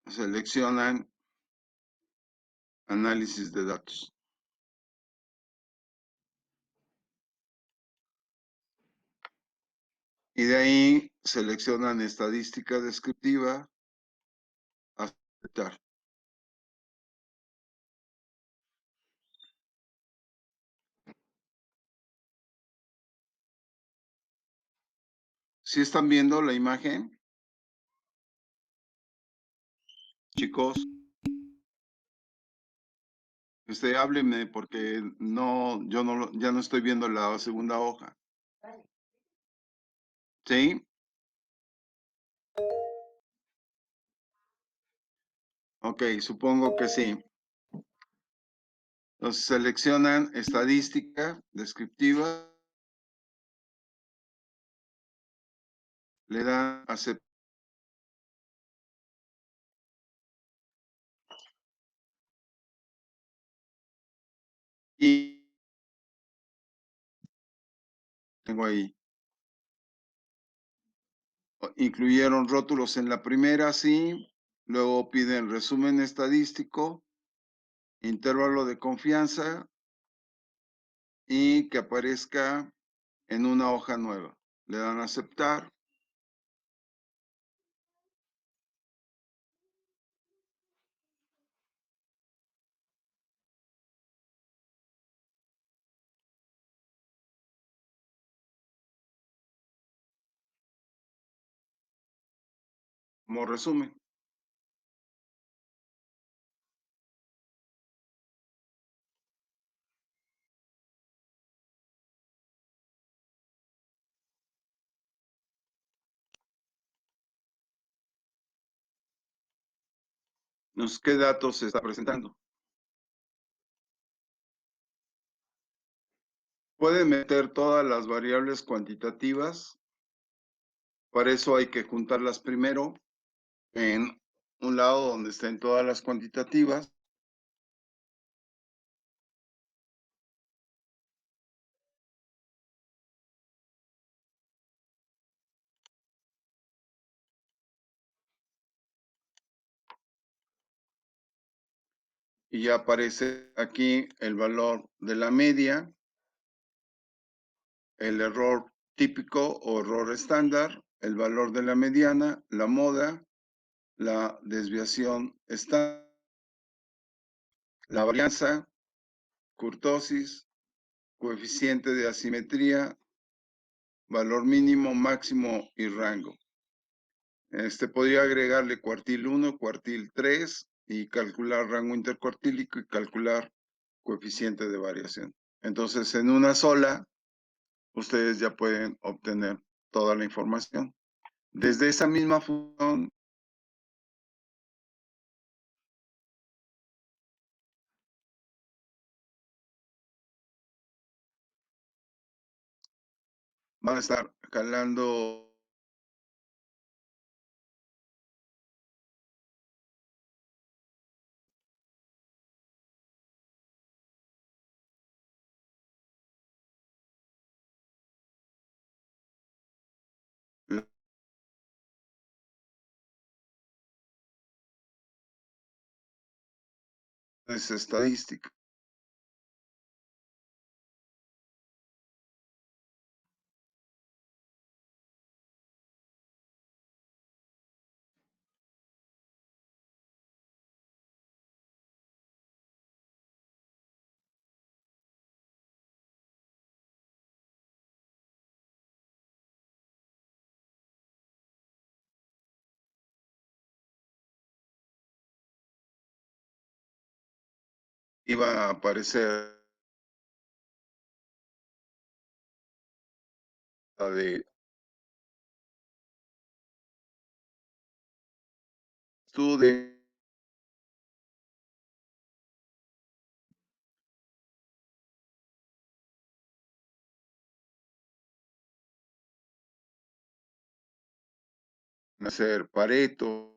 seleccionan análisis de datos. Y de ahí seleccionan estadística descriptiva, aceptar. ¿Sí están viendo la imagen, chicos? Háblenme porque no, ya no estoy viendo la segunda hoja. ¿Sí? Ok, supongo que sí. Entonces seleccionan estadística descriptiva, le dan aceptar. Y tengo ahí. Incluyeron rótulos en la primera, sí. Luego piden resumen estadístico, intervalo de confianza y que aparezca en una hoja nueva. Le dan a aceptar. Como resumen. ¿Qué datos se está presentando? Pueden meter todas las variables cuantitativas. Para eso hay que juntarlas primero en un lado donde estén todas las cuantitativas. Y ya aparece aquí el valor de la media, el error típico o error estándar, el valor de la mediana, la moda, la desviación estándar, la varianza, kurtosis, coeficiente de asimetría, valor mínimo, máximo y rango. Podría agregarle cuartil 1, cuartil 3 y calcular rango intercuartílico y calcular coeficiente de variación. Entonces, en una sola, ustedes ya pueden obtener toda la información. Desde esa misma función, van a estar jalando las estadísticas. Iba a aparecer la de tú de hacer Pareto,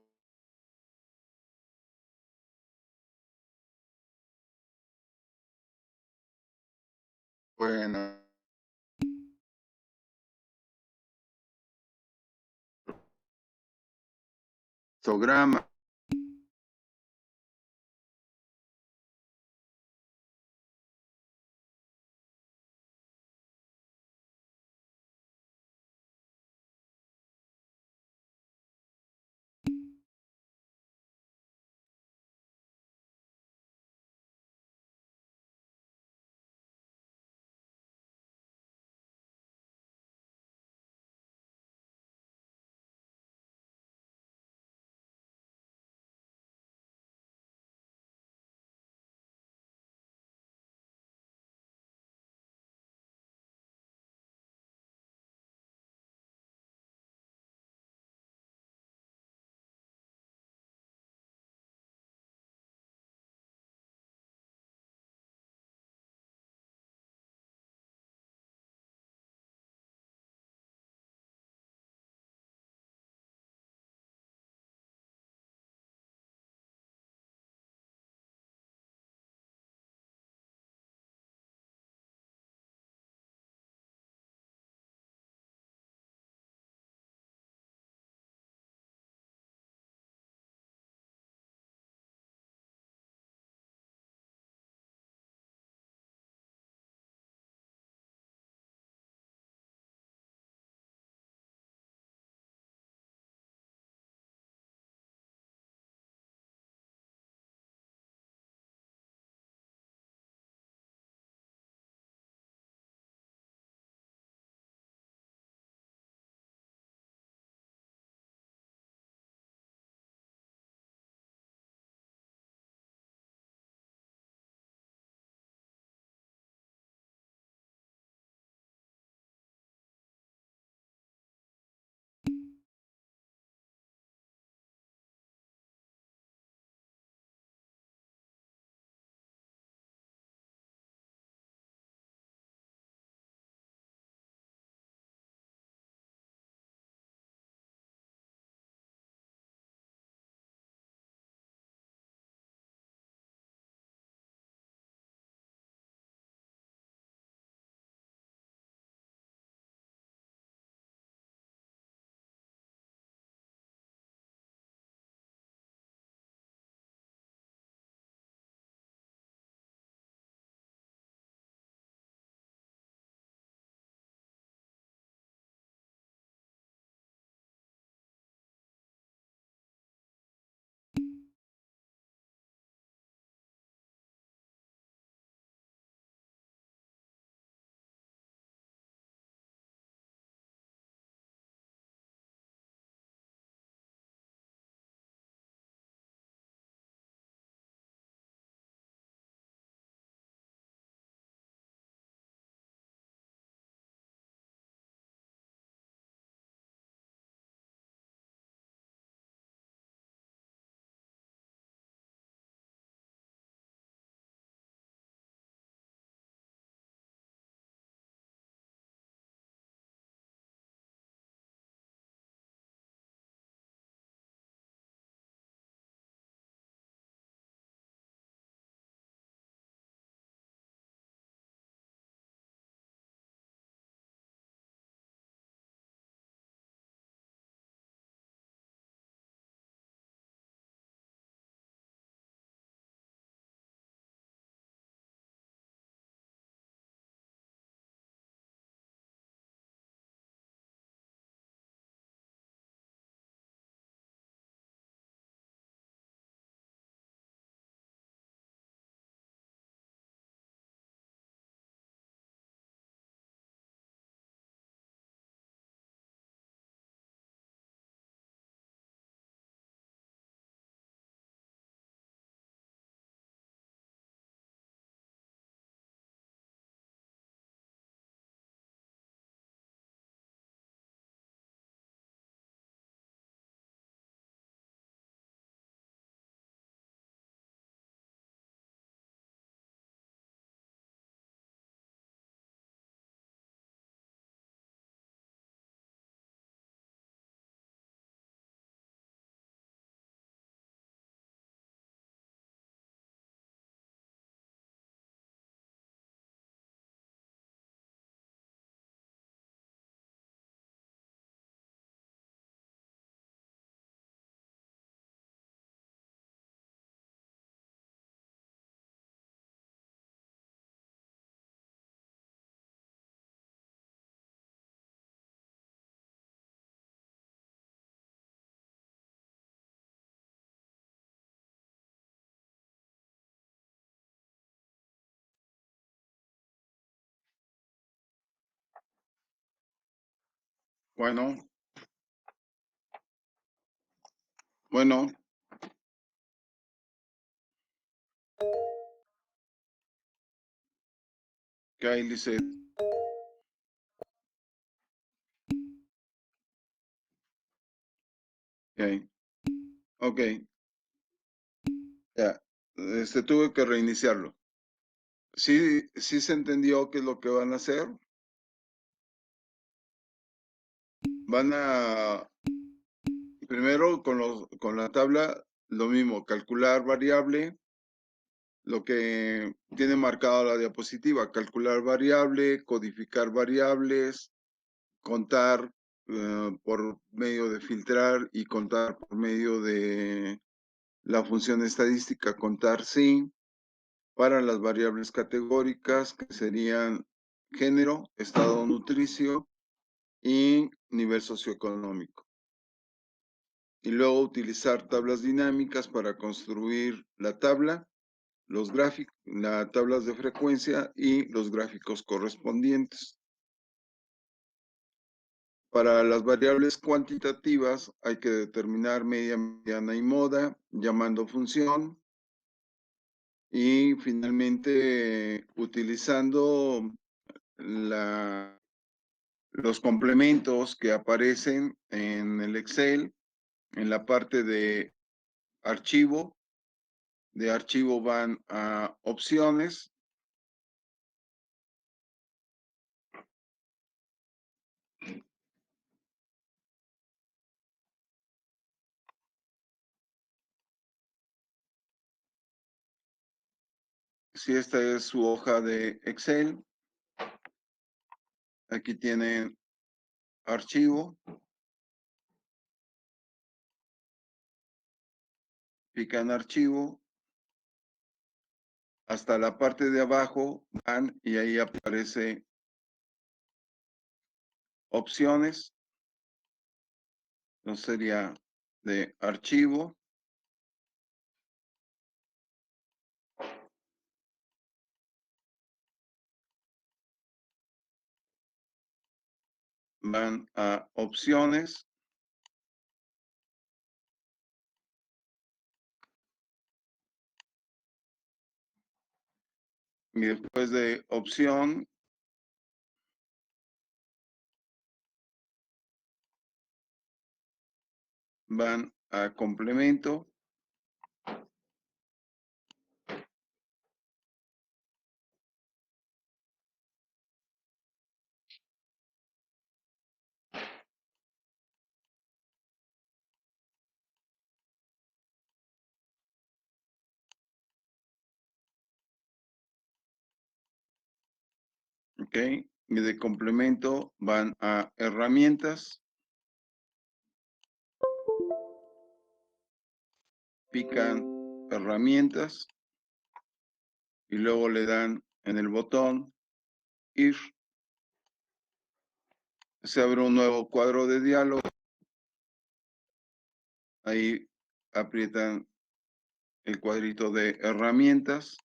bueno, histograma, Bueno, bueno, ¿qué hay, Lisset? ¿Qué hay? Ok, ya. Tuve que reiniciarlo. Sí, sí se entendió qué es lo que van a hacer. Van a, primero con la tabla, lo mismo, calcular variable, lo que tiene marcado la diapositiva, calcular variable, codificar variables, contar por medio de filtrar y contar por medio de la función estadística, contar sí, para las variables categóricas que serían género, estado nutricio y nivel socioeconómico. Y luego utilizar tablas dinámicas para construir la tabla, los gráficos, las tablas de frecuencia y los gráficos correspondientes. Para las variables cuantitativas hay que determinar media, mediana y moda, llamando función. Y finalmente, utilizando los complementos que aparecen en el Excel, en la parte de archivo van a opciones. Si esta es su hoja de Excel, aquí tienen archivo, pican archivo, hasta la parte de abajo van y ahí aparece opciones, entonces sería de archivo, van a opciones, y después de opción van a complemento, ¿ok? Y de complemento van a herramientas, pican herramientas y luego le dan en el botón ir. Se abre un nuevo cuadro de diálogo. Ahí aprietan el cuadrito de herramientas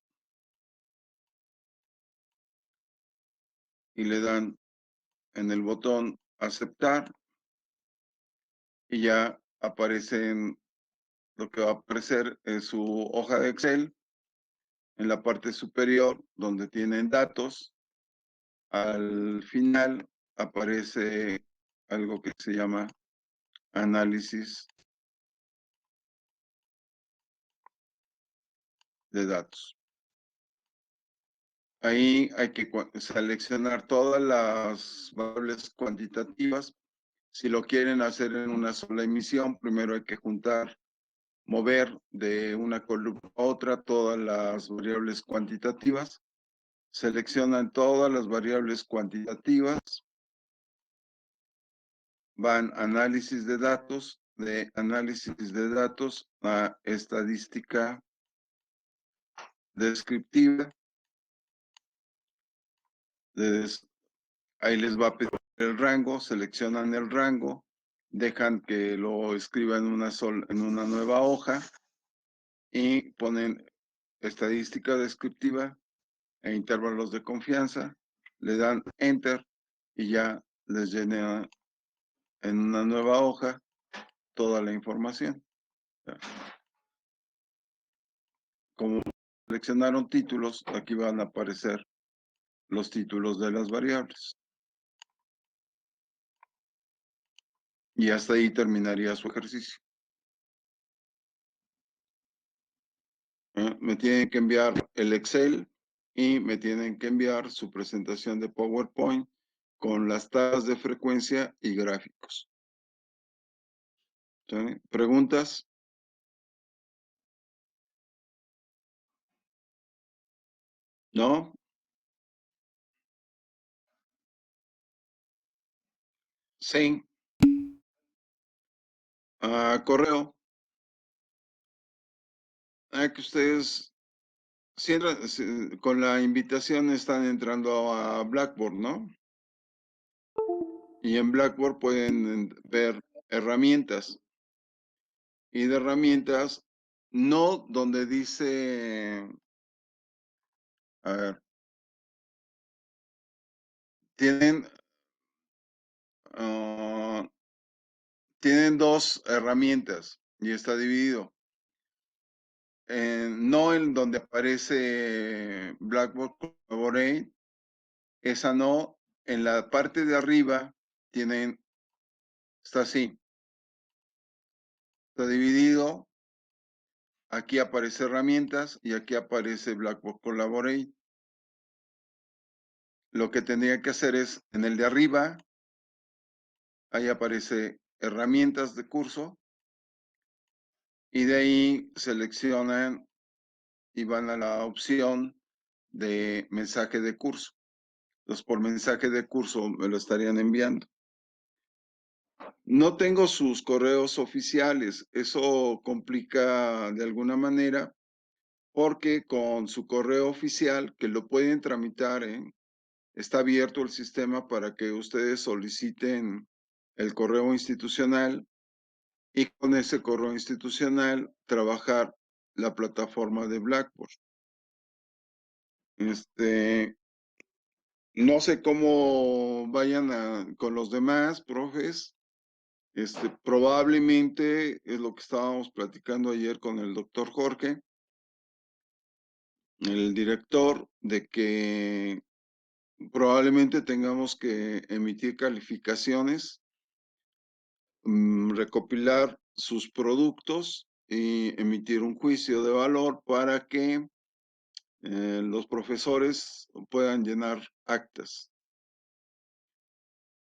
y le dan en el botón aceptar y ya aparecen, lo que va a aparecer es su hoja de Excel en la parte superior donde tienen datos. Al final aparece algo que se llama análisis de datos. Ahí hay que seleccionar todas las variables cuantitativas. Si lo quieren hacer en una sola emisión, primero hay que juntar, mover de una columna a otra todas las variables cuantitativas. Seleccionan todas las variables cuantitativas. Van análisis de análisis de datos a estadística descriptiva. Ahí les va a pedir el rango, seleccionan el rango, dejan que lo escriba en una nueva hoja y ponen estadística descriptiva e intervalos de confianza, le dan enter y ya les llena en una nueva hoja toda la información. Como seleccionaron títulos, aquí van a aparecer los títulos de las variables. Y hasta ahí terminaría su ejercicio. Me tienen que enviar el Excel y me tienen que enviar su presentación de PowerPoint con las tablas de frecuencia y gráficos. ¿Sí? ¿Preguntas? ¿No? Sí. Correo. Que ustedes con la invitación están entrando a Blackboard, ¿no? Y en Blackboard pueden ver herramientas. Y de herramientas, no donde dice, a ver, tienen, ah, tienen dos herramientas y está dividido. No en donde aparece Blackboard Collaborate, esa no. En la parte de arriba tienen, está así, está dividido. Aquí aparece herramientas y aquí aparece Blackboard Collaborate. Lo que tendría que hacer es, en el de arriba, ahí aparece herramientas de curso y de ahí seleccionan y van a la opción de mensaje de curso. Entonces, por mensaje de curso me lo estarían enviando. No tengo sus correos oficiales, eso complica de alguna manera, porque con su correo oficial, que lo pueden tramitar, está abierto el sistema para que ustedes soliciten el correo institucional y con ese correo institucional trabajar la plataforma de Blackboard. No sé cómo vayan con los demás profes. Probablemente es lo que estábamos platicando ayer con el doctor Jorge, el director, de que probablemente tengamos que emitir calificaciones, recopilar sus productos y emitir un juicio de valor para que los profesores puedan llenar actas,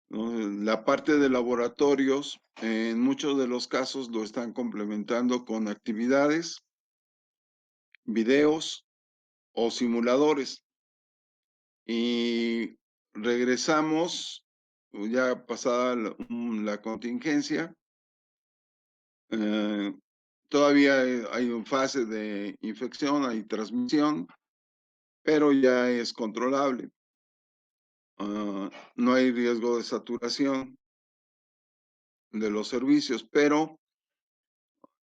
¿no? La parte de laboratorios, en muchos de los casos lo están complementando con actividades, videos o simuladores. Y regresamos, ya pasada la contingencia, todavía hay una fase de infección, hay transmisión, pero ya es controlable. No hay riesgo de saturación de los servicios, pero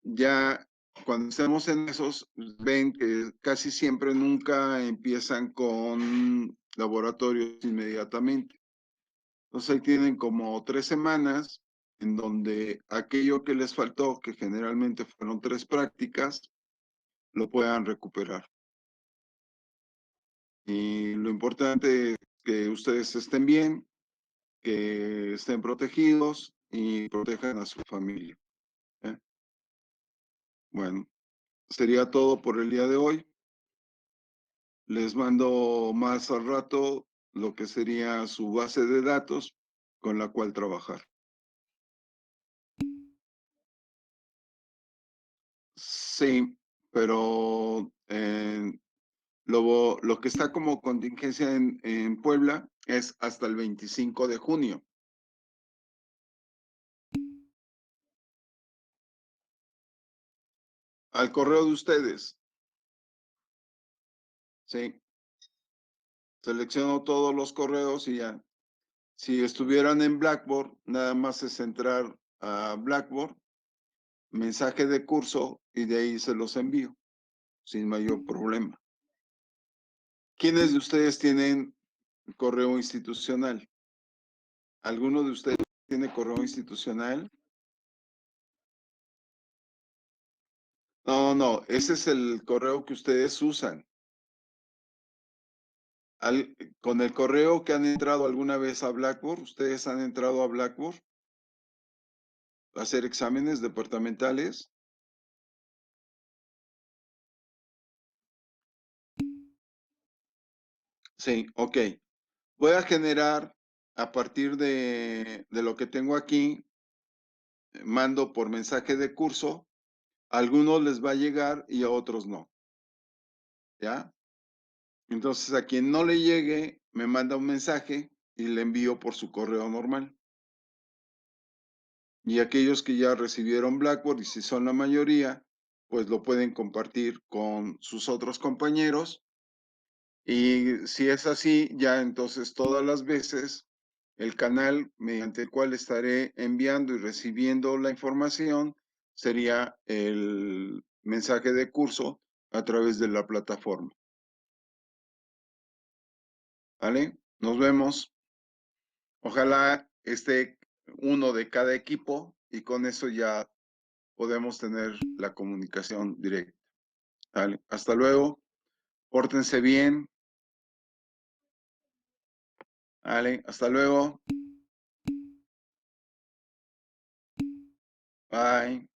ya cuando estemos en esos, ven que casi siempre nunca empiezan con laboratorios inmediatamente. Entonces ahí tienen como 3 semanas en donde aquello que les faltó, que generalmente fueron 3 prácticas, lo puedan recuperar. Y lo importante es que ustedes estén bien, que estén protegidos y protejan a su familia. ¿Eh? Bueno, sería todo por el día de hoy. Les mando más al rato lo que sería su base de datos con la cual trabajar. Sí, pero lo que está como contingencia en Puebla es hasta el 25 de junio. Al correo de ustedes, sí. Selecciono todos los correos y ya. Si estuvieran en Blackboard, nada más es entrar a Blackboard, mensaje de curso y de ahí se los envío sin mayor problema. ¿Quiénes de ustedes tienen correo institucional? ¿Alguno de ustedes? ¿Tiene correo institucional? No, no, ese es el correo que ustedes usan. Con el correo que han entrado alguna vez a Blackboard, ¿ustedes han entrado a Blackboard a hacer exámenes departamentales? Sí, ok. Voy a generar a partir de lo que tengo aquí, mando por mensaje de curso, a algunos les va a llegar y a otros no, ¿ya? Entonces a quien no le llegue, me manda un mensaje y le envío por su correo normal. Y aquellos que ya recibieron Blackboard, y si son la mayoría, pues lo pueden compartir con sus otros compañeros. Y si es así, ya entonces todas las veces el canal mediante el cual estaré enviando y recibiendo la información sería el mensaje de curso a través de la plataforma. ¿Vale? Nos vemos. Ojalá esté uno de cada equipo y con eso ya podemos tener la comunicación directa. ¿Vale? Hasta luego. Pórtense bien. ¿Vale? Hasta luego. Bye.